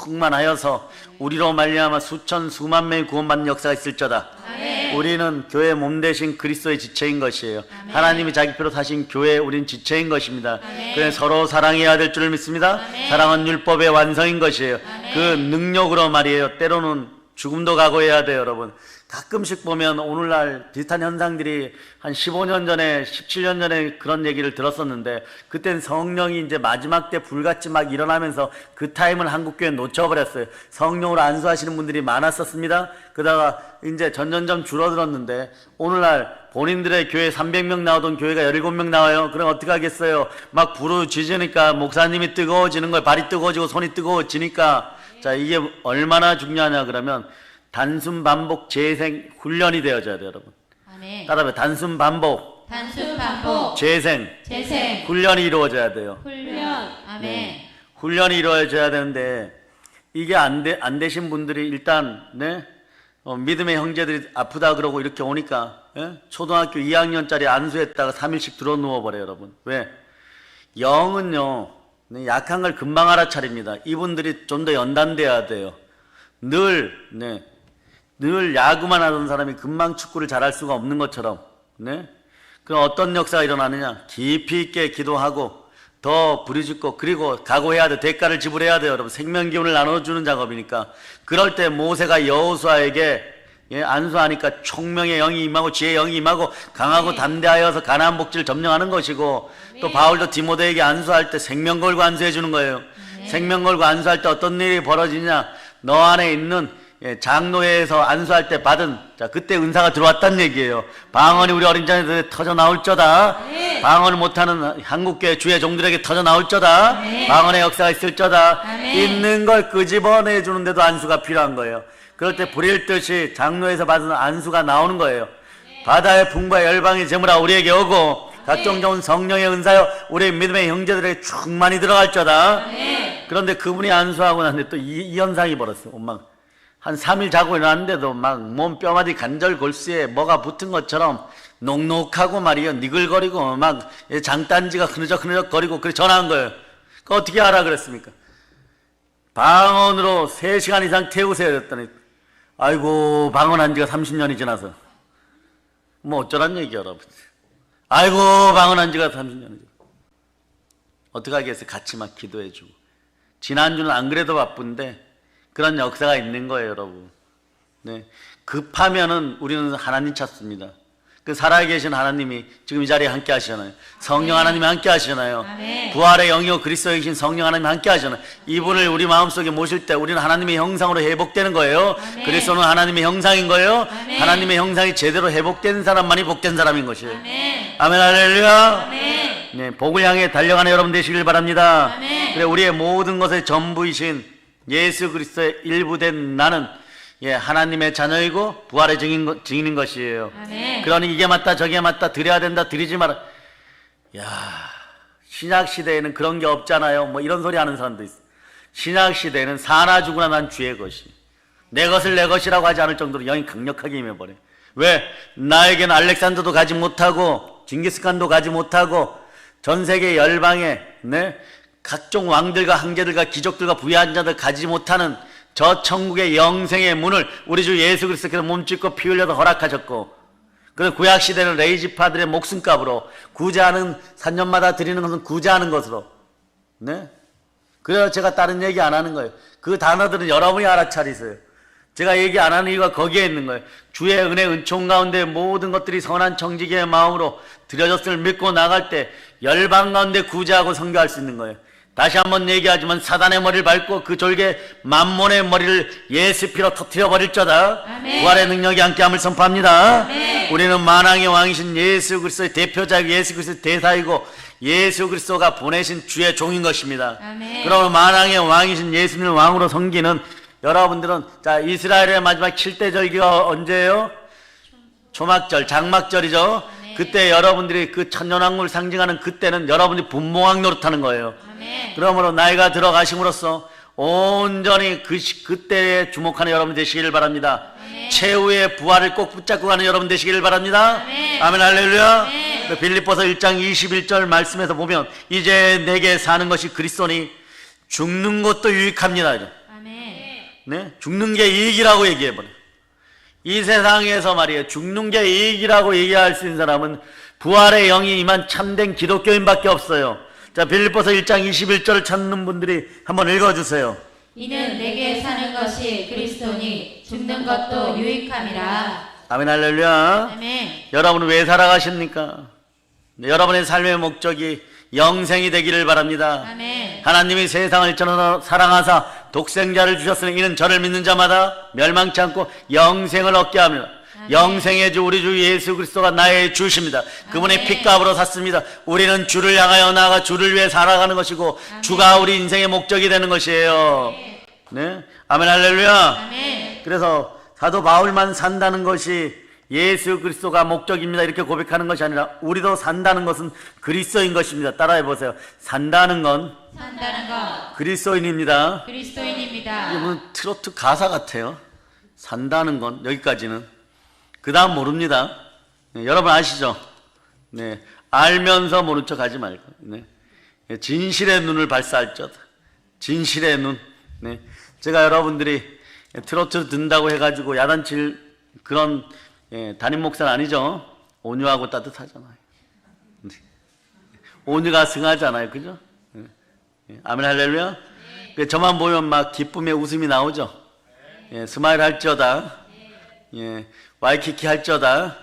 A: 충만하여서 우리로 말미암아 수천 수만 명이 구원받는 역사가 있을저다.
B: 아멘.
A: 우리는 교회 몸 대신 그리스도의 지체인 것이에요.
B: 아멘.
A: 하나님이 자기 피로 사신 교회에 우린 지체인 것입니다.
B: 아멘.
A: 그래서 서로 사랑해야 될 줄을 믿습니다.
B: 아멘.
A: 사랑은 율법의 완성인 것이에요.
B: 아멘.
A: 그 능력으로 말이에요. 때로는 죽음도 각오해야 돼요. 여러분 가끔씩 보면 오늘날 비슷한 현상들이 한 15년 전에 17년 전에 그런 얘기를 들었었는데 그땐 성령이 이제 마지막 때 불같이 막 일어나면서 그 타임을 한국교회 놓쳐버렸어요. 성령으로 안수하시는 분들이 많았었습니다. 그러다가 이제 점점 줄어들었는데 오늘날 본인들의 교회 300명 나오던 교회가 17명 나와요. 그럼 어떻게 하겠어요? 막 부르짖으니까 목사님이 뜨거워지는 거예요. 발이 뜨거워지고 손이 뜨거워지니까. 자, 이게 얼마나 중요하냐 그러면 단순 반복 재생 훈련이 되어져야 돼요. 여러분
B: 아멘.
A: 따라해요. 단순 반복
B: 단순 반복
A: 재생
B: 재생
A: 훈련이 이루어져야 돼요.
B: 훈련. 아멘.
A: 훈련이 이루어져야 되는데 이게 안 되신 분들이 일단 믿음의 형제들이 아프다 그러고 이렇게 오니까 초등학교 2학년짜리 안수했다가 3일씩 들어 누워버려요. 여러분 왜? 영은요 약한 걸 금방 알아차립니다. 이분들이 좀 더 연단돼야 돼요. 늘 야구만 하던 사람이 금방 축구를 잘할 수가 없는 것처럼 그럼 어떤 역사가 일어나느냐? 깊이 있게 기도하고 더 부르짖고 그리고 각오해야 돼. 대가를 지불해야 돼요. 여러분 생명기운을 나눠주는 작업이니까. 그럴 때 모세가 여호수아에게 안수하니까 총명의 영이 임하고 지혜의 영이 임하고 강하고 담대하여서 가나안 복지를 점령하는 것이고 또 바울도 디모데에게 안수할 때 생명 걸고 안수해 주는 거예요. 생명 걸고 안수할 때 어떤 일이 벌어지냐? 너 안에 있는 장로회에서 안수할 때 받은 그때 은사가 들어왔다는 얘기예요. 방언이 우리 어린 자녀들에게 터져 나올저다. 방언을 못하는 한국교회 주의 종들에게 터져 나올저다. 방언의 역사가 있을저다. 있는 걸 끄집어내 주는데도 안수가 필요한 거예요. 그럴 때 불일 듯이 장로에서 받은 안수가 나오는 거예요. 바다의 풍부와 열방의 재물아 우리에게 오고 각종 좋은 성령의 은사요 우리 믿음의 형제들에게 충만히 들어갈저다. 그런데 그분이 안수하고 났는데 또 이 현상이 벌었어. 막 한 3일 자고 일어났는데도 막 몸 뼈마디 관절 골수에 뭐가 붙은 것처럼 녹록하고 말이요 니글거리고 막 장단지가 흐느적 거리고 그래 전화한 거예요. 그 어떻게 알아 그랬습니까? 방언으로 3시간 이상 태우세요 그랬더니 아이고 방언한 지가 30년이 지나서 뭐 어쩌란 얘기야 여러분. 아이고 방언한 지가 30년이 지나서 어떻게 하겠어요? 같이 막 기도해주고. 지난주는 안 그래도 바쁜데 그런 역사가 있는 거예요 여러분. 네. 급하면은 우리는 하나님 찾습니다. 그 살아계신 하나님이 지금 이 자리에 함께 하시잖아요. 성령 하나님이 함께 하시잖아요. 부활의 영이요 그리스도에 계신 성령 하나님이 함께 하시잖아요. 이분을 우리 마음속에 모실 때 우리는 하나님의 형상으로 회복되는 거예요. 그리스도는 하나님의 형상인 거예요. 하나님의 형상이 제대로 회복된 사람만이 복된 사람인 것이에요. 아멘 할렐루야. 네, 복을 향해 달려가는 여러분 되시길 바랍니다. 그래 우리의 모든 것의 전부이신 예수 그리스도의 일부된 나는 하나님의 자녀이고 부활의 증인인 것이에요. 그러니 이게 맞다 저게 맞다 드려야 된다 드리지 마라. 야, 신약 시대에는 그런 게 없잖아요. 뭐 이런 소리 하는 사람도 있어. 신약 시대에는 사나 죽으나 난 주의 것이 내 것을 내 것이라고 하지 않을 정도로 영이 강력하게 임해버려. 왜? 나에게는 알렉산더도 가지 못하고 징기스칸도 가지 못하고 전 세계 열방에 각종 왕들과 황제들과 귀족들과 부유한 자들 가지 못하는 저 천국의 영생의 문을 우리 주 예수 그리스도께서 몸짓고 피 흘려서 허락하셨고, 그리고 구약시대는 레이지파들의 목숨값으로 구제하는 3년마다 드리는 것은 구제하는 것으로. 네? 그래서 제가 다른 얘기 안 하는 거예요. 그 단어들은 여러분이 알아차리세요. 제가 얘기 안 하는 이유가 거기에 있는 거예요. 주의 은혜 은총 가운데 모든 것들이 선한 정직의 마음으로 드려졌음을 믿고 나갈 때 열방 가운데 구제하고 선교할 수 있는 거예요. 다시 한번 얘기하지만 사단의 머리를 밟고 그 졸개 만몬의 머리를 예수 피로 터뜨려 버릴 자다. 부활의 능력이 함께함을 선포합니다. 아멘. 우리는 만왕의 왕이신 예수 그리스도의 대표자이고 예수 그리스도의 대사이고 예수 그리스도가 보내신 주의 종인 것입니다. 그러면 만왕의 왕이신 예수님을 왕으로 섬기는 여러분들은, 자, 이스라엘의 마지막 7대 절기가 언제예요? 초막절, 장막절이죠. 그때 여러분들이 그 천년왕국을 상징하는 그때는 여러분들이 분봉왕 노릇하는 거예요. 그러므로 나이가 들어가심으로써 온전히 그때에 주목하는 여러분 되시기를 바랍니다. 최후의 부활을 꼭 붙잡고 가는 여러분 되시기를 바랍니다. 아멘 할렐루야. 빌립보서 1장 21절 말씀에서 보면 이제 내게 사는 것이 그리스도니 죽는 것도 유익합니다. 네? 죽는 게 이익이라고 얘기해버려요. 이 세상에서 말이에요, 죽는 게 이익이라고 얘기할 수 있는 사람은 부활의 영이 임한 참된 기독교인 밖에 없어요. 자, 빌립보서 1장 21절을 찾는 분들이 한번 읽어주세요.
B: 이는 내게 사는 것이 그리스도니 죽는 것도 유익함이라. 아멘
A: 할렐루야.
B: 아멘.
A: 여러분은 왜 살아가십니까? 여러분의 삶의 목적이 영생이 되기를 바랍니다.
B: 아멘.
A: 하나님이 세상을 저는 사랑하사 독생자를 주셨으니 이는 저를 믿는 자마다 멸망치 않고 영생을 얻게 합니다. 영생의 주 우리 주 예수 그리스도가 나의 주십니다. 그분의 핏값으로 샀습니다. 우리는 주를 향하여 나아가 주를 위해 살아가는 것이고 주가 우리 인생의 목적이 되는 것이에요. 네, 아멘 할렐루야.
B: 아멘.
A: 그래서 사도 바울만 산다는 것이 예수 그리스도가 목적입니다 이렇게 고백하는 것이 아니라 우리도 산다는 것은 그리스도인 것입니다. 따라해 보세요. 산다는 건 그리스도인입니다.
B: 그리스도인입니다.
A: 이건 트로트 가사 같아요. 산다는 건 여기까지는. 그 다음 모릅니다. 네, 여러분 아시죠? 네, 알면서 모른 척 하지 말고. 네. 진실의 눈을 발사할지어다. 진실의 눈. 네. 제가 여러분들이 트로트 듣는다고 해가지고 야단칠 그런 담임 목사는 아니죠. 온유하고 따뜻하잖아요. 네. 온유가 승하잖아요. 그죠? 네. 아멘 할렐루야. 네. 저만 보면 막 기쁨의 웃음이 나오죠. 예, 스마일 할지어다. 예, 와이키키 할지어다.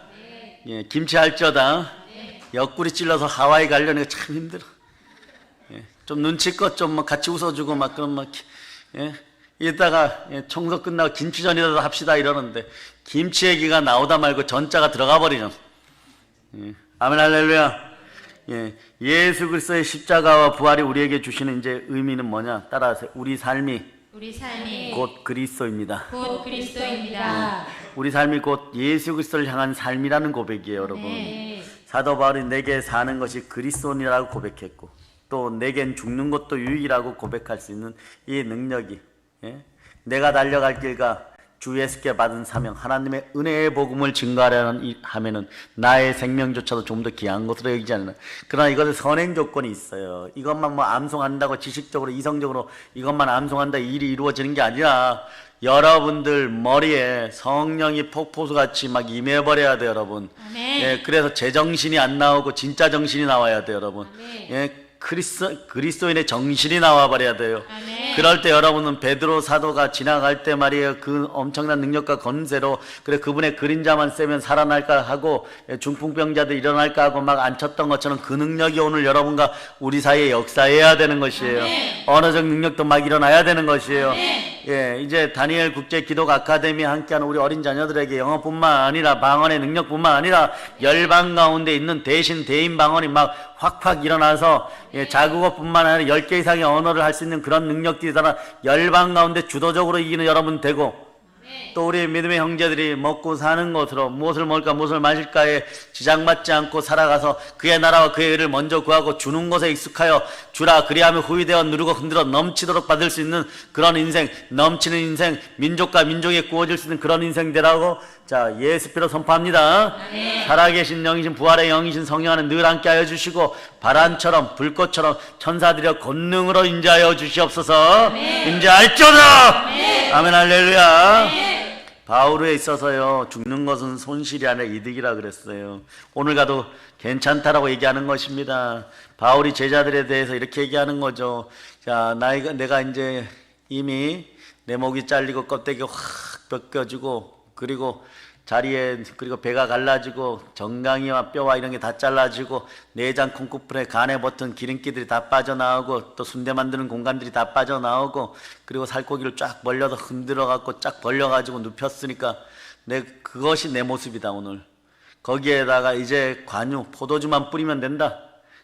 A: 예, 김치 할지어다. 옆구리 찔러서 하와이 가려는 게 참 힘들어. 예, 좀 눈치껏 좀 막 같이 웃어주고 막 그런 막 이따가 청소 끝나고 김치전이라도 합시다 이러는데 김치 얘기가 나오다 말고 전자가 들어가 버리죠. 아멘 할렐루야. 예수 그리스도의 십자가와 부활이 우리에게 주시는 이제 의미는 뭐냐? 따라하세요. 우리 삶이 곧 그리스도입니다.
B: 그리스도입니다.
A: 우리 삶이 곧 예수 그리스도를 향한 삶이라는 고백이에요, 여러분. 사도 바울이 내게 사는 것이 그리스도니라고 고백했고 또 내겐 죽는 것도 유익이라고 고백할 수 있는 이 능력이, 예? 내가 달려갈 길과 주 예수께 받은 사명, 하나님의 은혜의 복음을 증거하려는 하면은 나의 생명조차도 좀 더 귀한 것으로 여기지 않나. 그러나 이것에 선행 조건이 있어요. 이것만 뭐 암송한다고 지식적으로 이성적으로 이것만 암송한다 일이 이루어지는 게 아니라 여러분들 머리에 성령이 폭포수같이 막 임해버려야 돼요, 여러분.
B: 아멘.
A: 예, 그래서 제정신이 안 나오고 진짜 정신이 나와야 돼요, 여러분.
B: 아멘.
A: 예, 그리스도인의 정신이 나와버려야 돼요.
B: 아멘.
A: 그럴 때 여러분은 베드로 사도가 지나갈 때 말이에요, 그 엄청난 능력과 건세로 그래 그분의 그림자만 쐬면 살아날까 하고 중풍병자들 일어날까 하고 막 앉혔던 것처럼 그 능력이 오늘 여러분과 우리 사이에 역사해야 되는 것이에요.
B: 아멘.
A: 언어적 능력도 막 일어나야 되는 것이에요.
B: 아멘.
A: 예, 이제 다니엘 국제 기독 아카데미 함께하는 우리 어린 자녀들에게 영어뿐만 아니라 방언의 능력뿐만 아니라 열방 가운데 있는 대신 대인 방언이 막 확확 일어나서, 예, 자국어뿐만 아니라 10개 이상의 언어를 할 수 있는 그런 능력들이 있잖아. 열방 가운데 주도적으로 이기는 여러분 되고, 또 우리 믿음의 형제들이 먹고 사는 것으로 무엇을 먹을까 무엇을 마실까에 지장받지 않고 살아가서 그의 나라와 그의 의를 먼저 구하고 주는 것에 익숙하여 주라 그리하면 후히 되어 누르고 흔들어 넘치도록 받을 수 있는 그런 인생, 넘치는 인생, 민족과 민족에 구워질 수 있는 그런 인생 되라고, 자, 예수피로 선포합니다.
B: 아멘.
A: 살아계신 영이신 부활의 영이신 성령 안에 늘 함께 하여 주시고 바람처럼 불꽃처럼 천사들여 권능으로 인자하여 주시옵소서.
B: 아멘.
A: 인자할지어다.
B: 아멘.
A: 아멘. 할렐루야.
B: 아멘.
A: 바울에 있어서요, 죽는 것은 손실이 아니라 이득이라 그랬어요. 오늘 가도 괜찮다라고 얘기하는 것입니다. 바울이 제자들에 대해서 이렇게 얘기하는 거죠. 자, 내가 이제 이미 내 목이 잘리고 껍데기가 확 벗겨지고 그리고 자리에 그리고 배가 갈라지고 정강이와 뼈와 이런 게 다 잘라지고 내장 콩쿠풀에 간에 붙은 기름기들이 다 빠져나오고 또 순대 만드는 공간들이 다 빠져나오고 그리고 살코기를 쫙 벌려서 흔들어 갖고 쫙 벌려가지고 눕혔으니까 그것이 내 모습이다 오늘. 거기에다가 이제 관유 포도주만 뿌리면 된다.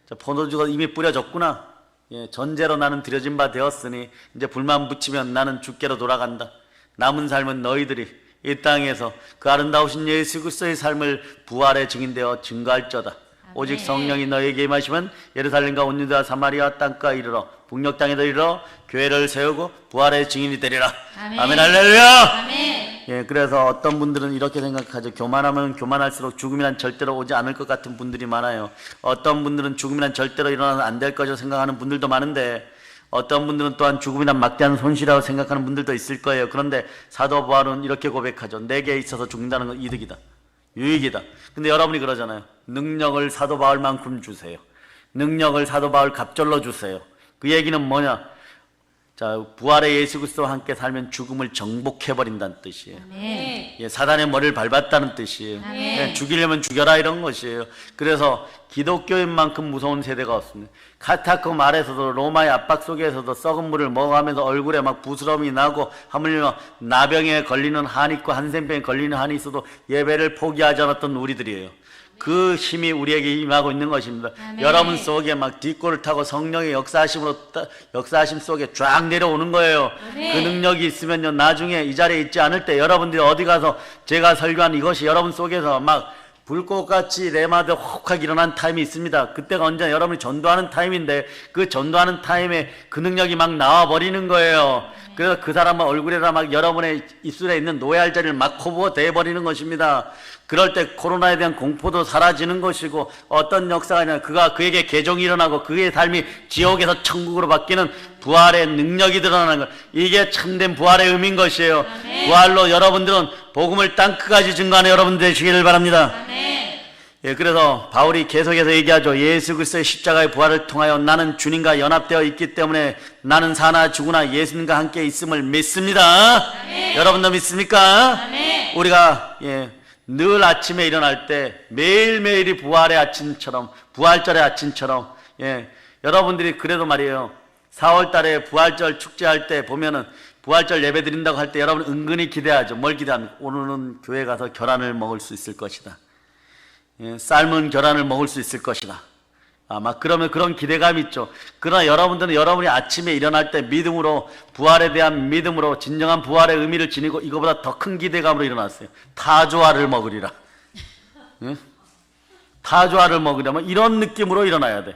A: 자, 포도주가 이미 뿌려졌구나. 예, 전제로 나는 드려진 바 되었으니 이제 불만 붙이면 나는 주께로 돌아간다. 남은 삶은 너희들이 이 땅에서 그 아름다우신 예수 그리스도의 삶을 부활의 증인되어 증거할저다. 오직 성령이 너희에게 임하시면 예루살렘과 온 유다 사마리아 땅까지 이르러 북녘 땅에도 이르러 교회를 세우고 부활의 증인이 되리라.
B: 아멘.
A: 아멘. 할렐루야.
B: 아멘.
A: 예, 그래서 어떤 분들은 이렇게 생각하죠. 교만하면 교만할수록 죽음이란 절대로 오지 않을 것 같은 분들이 많아요. 어떤 분들은 죽음이란 절대로 일어나면 안 될 것이라고 생각하는 분들도 많은데 어떤 분들은 또한 죽음이란 막대한 손실이라고 생각하는 분들도 있을 거예요. 그런데 사도 바울은 이렇게 고백하죠. 내게 있어서 죽는다는 건 이득이다. 유익이다. 근데 여러분이 그러잖아요. 능력을 사도 바울만큼 주세요. 능력을 사도 바울 갑절로 주세요. 그 얘기는 뭐냐? 자, 부활의 예수 그리스도와 함께 살면 죽음을 정복해버린다는 뜻이에요.
B: 아멘.
A: 예, 사단의 머리를 밟았다는 뜻이에요.
B: 아멘.
A: 예, 죽이려면 죽여라 이런 것이에요. 그래서 기독교인만큼 무서운 세대가 없습니다. 카타콤 아래서도 로마의 압박 속에서도 썩은 물을 먹어가면서 얼굴에 막 부스럼이 나고 하물며 나병에 걸리는 한이 있고 한센병에 걸리는 한이 있어도 예배를 포기하지 않았던 우리들이에요. 그 힘이 우리에게 임하고 있는 것입니다.
B: 아멘.
A: 여러분 속에 막 뒷골을 타고 성령의 역사하심 속에 쫙 내려오는 거예요.
B: 아멘.
A: 그 능력이 있으면요, 나중에 이 자리에 있지 않을 때 여러분들이 어디 가서 제가 설교한 이것이 여러분 속에서 막 불꽃같이 레마드 혹하게 일어난 타임이 있습니다. 그때가 언제나 여러분이 전도하는 타임인데 그 전도하는 타임에 그 능력이 막 나와버리는 거예요. 그래서 그 사람은 얼굴에다 막 여러분의 입술에 있는 노예할 자리를 막 코부어 대버리는 것입니다. 그럴 때 코로나에 대한 공포도 사라지는 것이고 어떤 역사가 아니라 그에게 개종이 일어나고 그의 삶이 지옥에서 천국으로 바뀌는 부활의 능력이 드러나는 것. 이게 참된 부활의 의미인 것이에요.
B: 아멘.
A: 부활로 여러분들은 복음을 땅끝까지 증거하는 여러분들 되시기를 바랍니다.
B: 아멘.
A: 예, 그래서 바울이 계속해서 얘기하죠. 예수 그리스도의 십자가의 부활을 통하여 나는 주님과 연합되어 있기 때문에 나는 사나 죽으나 예수님과 함께 있음을 믿습니다.
B: 아멘.
A: 여러분도 믿습니까?
B: 아멘.
A: 우리가 늘 아침에 일어날 때 매일매일이 부활의 아침처럼 부활절의 아침처럼 여러분들이 그래도 말이에요. 4월 달에 부활절 축제할 때 보면은 부활절 예배 드린다고 할 때 여러분 은근히 기대하죠. 뭘 기대합니까? 오늘은 교회 가서 계란을 먹을 수 있을 것이다. 삶은 계란을 먹을 수 있을 것이다. 아마 그러면 그런 기대감이 있죠. 그러나 여러분들은 여러분이 아침에 일어날 때 믿음으로 부활에 대한 믿음으로 진정한 부활의 의미를 지니고 이거보다 더 큰 기대감으로 일어났어요. 타조알을 먹으리라. 응? 타조알을 먹으려면 이런 느낌으로 일어나야 돼.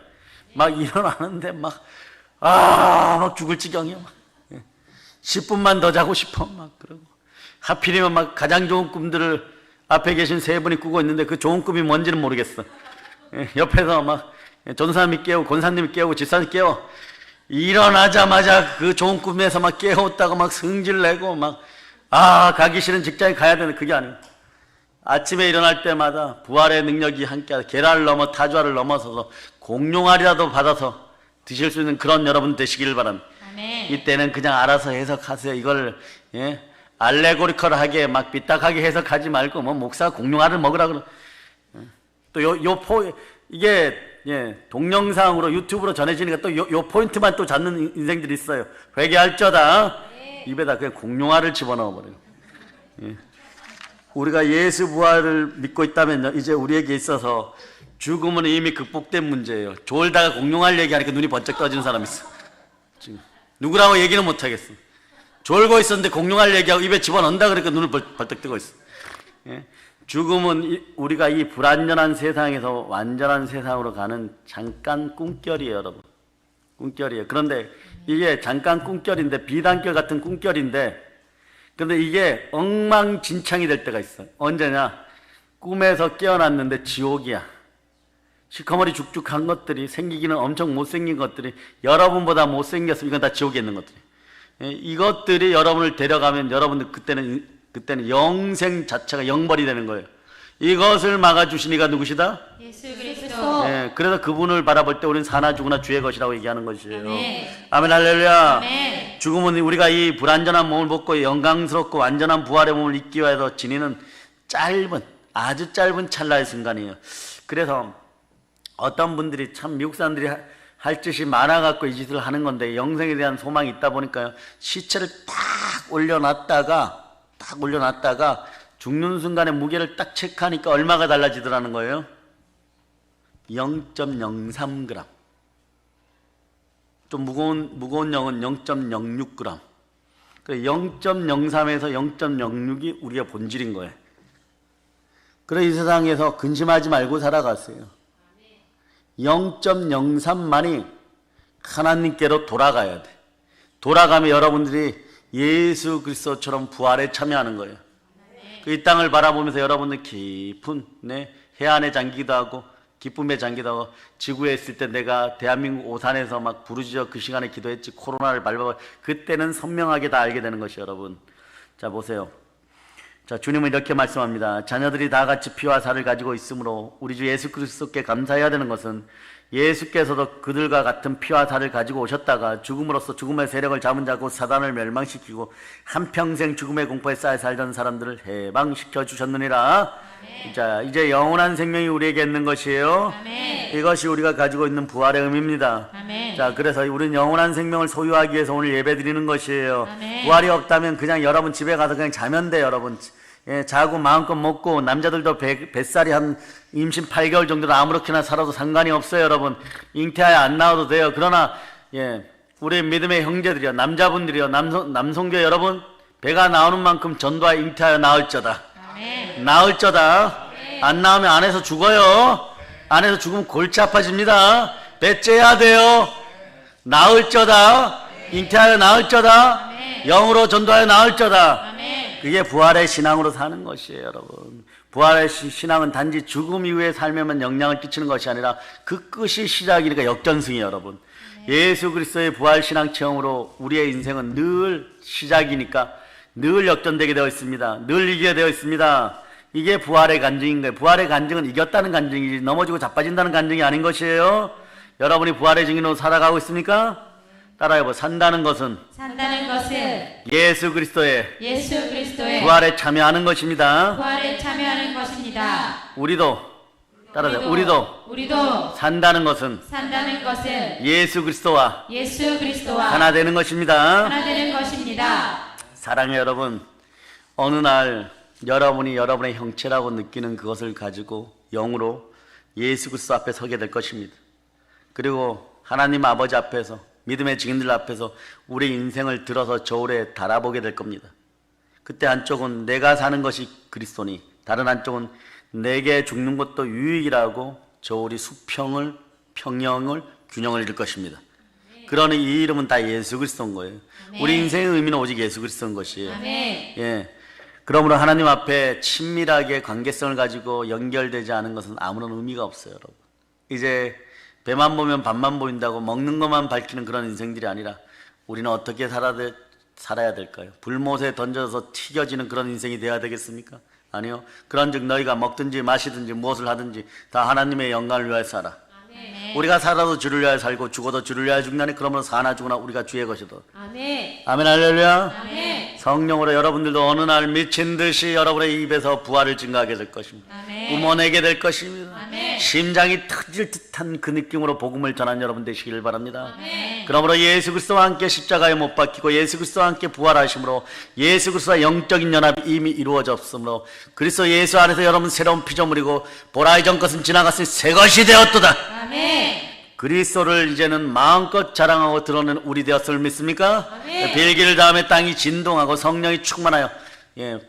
A: 막 일어나는데 막 죽을 지경이야. 막. 10분만 더 자고 싶어. 막 그러고. 하필이면 막 가장 좋은 꿈들을 앞에 계신 세 분이 꾸고 있는데 그 좋은 꿈이 뭔지는 모르겠어. 옆에서 막 전사님이 깨우고 권사님이 깨우고 집사님이 깨워. 일어나자마자 그 좋은 꿈에서 막 깨웠다고 막 승질내고 가기 싫은 직장에 가야 되는 그게 아니에요. 아침에 일어날 때마다 부활의 능력이 함께하다 계란을 넘어 타조알을 넘어서서 공룡알이라도 받아서 드실 수 있는 그런 여러분 되시길 바랍니다.
B: 아멘.
A: 이때는 그냥 알아서 해석하세요. 이걸 알레고리컬하게 막 삐딱하게 해석하지 말고 목사가 공룡알을 먹으라 그러. 또 이게 동영상으로 유튜브로 전해지니까 또 요 포인트만 또 잡는 인생들이 있어요. 회개할저다 입에다 그냥 공룡알을 집어넣어 버려요. 우리가 예수 부활을 믿고 있다면 이제 우리에게 있어서 죽음은 이미 극복된 문제예요. 졸다가 공룡알 얘기하니까 눈이 번쩍 떠지는 사람 있어. 지금 누구라고 얘기는 못 하겠어. 졸고 있었는데 공룡알 얘기하고 입에 집어넣는다 그러니까 눈을 벌떡 뜨고 있어. 죽음은 우리가 이 불완전한 세상에서 완전한 세상으로 가는 잠깐 꿈결이에요, 여러분. 꿈결이에요. 그런데 이게 잠깐 꿈결인데, 비단결 같은 꿈결인데, 근데 이게 엉망진창이 될 때가 있어. 언제냐? 꿈에서 깨어났는데 지옥이야. 시커머리 죽죽한 것들이, 생기기는 엄청 못생긴 것들이 여러분보다 못생겼으면 이건 다 지옥에 있는 것들이. 이것들이 여러분을 데려가면 여러분들 그때는 영생 자체가 영벌이 되는 거예요. 이것을 막아주신 이가 누구시다?
B: 예수 그리스도.
A: 그래서 그분을 바라볼 때 우리는 사나 죽으나 주의 것이라고 얘기하는 것이에요.
B: 아멘.
A: 아멘 할렐루야.
B: 아멘.
A: 죽음은 우리가 이 불완전한 몸을 벗고 영광스럽고 완전한 부활의 몸을 입기 위해서 지니는 아주 짧은 찰나의 순간이에요. 그래서 어떤 분들이 참 미국 사람들이 할 짓이 많아갖고 이 짓을 하는 건데, 영생에 대한 소망이 있다 보니까요, 시체를 딱 올려놨다가 죽는 순간에 무게를 딱 체크하니까 얼마가 달라지더라는 거예요? 0.03g. 좀 무거운 영은 0.06g. 0.03에서 0.06이 우리의 본질인 거예요. 그래서 이 세상에서 근심하지 말고 살아가세요. 0.03만이 하나님께로 돌아가야 돼. 돌아가면 여러분들이 예수 그리스도처럼 부활에 참여하는 거예요. 이 땅을 바라보면서 여러분들 깊은 해안에 잠기기도 하고 기쁨에 잠기기도 하고, 지구에 있을 때 내가 대한민국 오산에서 막 부르짖어 그 시간에 기도했지, 코로나를 밟아, 그때는 선명하게 다 알게 되는 것이 여러분. 자 보세요. 자, 주님은 이렇게 말씀합니다. 자녀들이 다 같이 피와 살을 가지고 있으므로 우리 주 예수 그리스도께 감사해야 되는 것은, 예수께서도 그들과 같은 피와 살을 가지고 오셨다가 죽음으로써 죽음의 세력을 잡은 자 곧 사단을 멸망시키고 한평생 죽음의 공포에 쌓여 살던 사람들을 해방시켜 주셨느니라. 자, 이제 영원한 생명이 우리에게 있는 것이에요.
B: 아멘.
A: 이것이 우리가 가지고 있는 부활의 의미입니다.
B: 아멘.
A: 자, 그래서 우리는 영원한 생명을 소유하기 위해서 오늘 예배 드리는 것이에요.
B: 아멘.
A: 부활이 없다면 그냥 여러분 집에 가서 그냥 자면 돼, 여러분. 자고 마음껏 먹고, 남자들도 뱃살이 한 임신 8개월 정도로 아무렇게나 살아도 상관이 없어요, 여러분. 잉태하에 안 나와도 돼요. 그러나 우리 믿음의 형제들이요, 남자분들이요, 남성교 여러분, 배가 나오는 만큼 전도하여 잉태하여 나을저다.
B: 아멘.
A: 나을저다. 안 나오면 안에서 죽어요. 안에서 죽으면 골치 아파집니다. 배 째야 돼요. 나을저다. 잉태하여 나을저다. 영으로 전도하여 나을저다. 그게 부활의 신앙으로 사는 것이에요, 여러분. 부활의 신앙은 단지 죽음 이후의 삶에만 영향을 끼치는 것이 아니라 그 끝이 시작이니까 역전승이에요, 여러분. 예수 그리스도의 부활 신앙 체험으로 우리의 인생은 늘 시작이니까 늘 역전되게 되어 있습니다. 늘 이기게 되어 있습니다. 이게 부활의 간증인 거예요. 부활의 간증은 이겼다는 간증이지 넘어지고 자빠진다는 간증이 아닌 것이에요. 여러분이 부활의 증인으로 살아가고 있습니까? 따라해봐. 산다는 것은 예수 그리스도의 부활에 참여하는 것입니다. 우리도 따라해봐. 우리도 산다는 것은 예수 그리스도와 하나 되는 것입니다. 사랑해 여러분, 어느 날 여러분이 여러분의 형체라고 느끼는 그것을 가지고 영으로 예수 그리스도 앞에 서게 될 것입니다. 그리고 하나님 아버지 앞에서, 믿음의 증인들 앞에서 우리 인생을 들어서 저울에 달아보게 될 겁니다. 그때 한쪽은 내가 사는 것이 그리스도니, 다른 한쪽은 내게 죽는 것도 유익이라고 저 우리 수평을 평형을 균형을 이룰 것입니다. 그러니 이 이름은 다 예수 그리스도인 거예요. 우리 인생의 의미는 오직 예수 그리스도인 것이에요. 예. 그러므로 하나님 앞에 친밀하게 관계성을 가지고 연결되지 않은 것은 아무런 의미가 없어요, 여러분. 이제 배만 보면 밥만 보인다고 먹는 것만 밝히는 그런 인생들이 아니라 우리는 어떻게 살아야 될까요? 불못에 던져서 튀겨지는 그런 인생이 되어야 되겠습니까? 아니요. 그런즉 너희가 먹든지 마시든지 무엇을 하든지 다 하나님의 영광을 위하여 살아. 우리가 살아도 주를 위하여 살고 죽어도 주를 위하여 죽나니 그러므로 사나 죽으나 우리가 주의 것이다.
B: 아멘.
A: 아멘 할렐루야.
B: 아멘.
A: 성령으로 여러분들도 어느 날 미친 듯이 여러분의 입에서 부활을 증가하게 될 것입니다.
B: 아멘.
A: 뿜어내게 될 것입니다.
B: 아멘.
A: 심장이 터질 듯한 그 느낌으로 복음을 전한 여러분 되시길 바랍니다.
B: 아멘.
A: 그러므로 예수 그리스도와 함께 십자가에 못 박히고 예수 그리스도와 함께 부활하심으로 예수 그리스도와 영적인 연합이 이미 이루어졌으므로 그리스도 예수 안에서 여러분 새로운 피조물이고 보라 이전 것은 지나갔으니 새 것이 되었도다.
B: 아멘.
A: 그리스도를 이제는 마음껏 자랑하고 드러내는 우리 되었음을 믿습니까?
B: 아멘.
A: 빌기를 다음에 땅이 진동하고 성령이 충만하여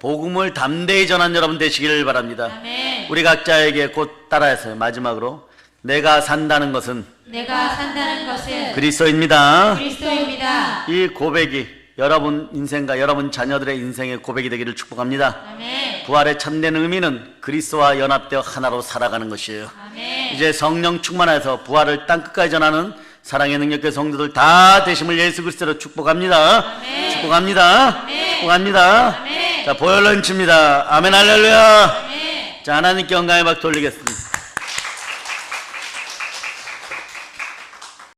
A: 복음을 담대히 전한 여러분 되시기를 바랍니다.
B: 아멘.
A: 우리 각자에게 곧 따라해서 마지막으로 내가 산다는 것은
B: 내가 산다는 것은
A: 그리스도입니다.
B: 그리스도입니다.
A: 이 고백이 여러분 인생과 여러분 자녀들의 인생의 고백이 되기를 축복합니다.
B: 아멘.
A: 부활의 참된 의미는 그리스도와 연합되어 하나로 살아가는 것이에요.
B: 아멘.
A: 이제 성령 충만해서 부활을 땅끝까지 전하는 사랑의 능력의 성도들 다 되심을 예수 그리스도로 축복합니다.
B: 아멘.
A: 축복합니다.
B: 아멘.
A: 축복합니다.
B: 아멘.
A: 자, 보혈 런치입니다. 아멘 할렐루야.
B: 아멘.
A: 자, 하나님께 영광의 박 돌리겠습니다.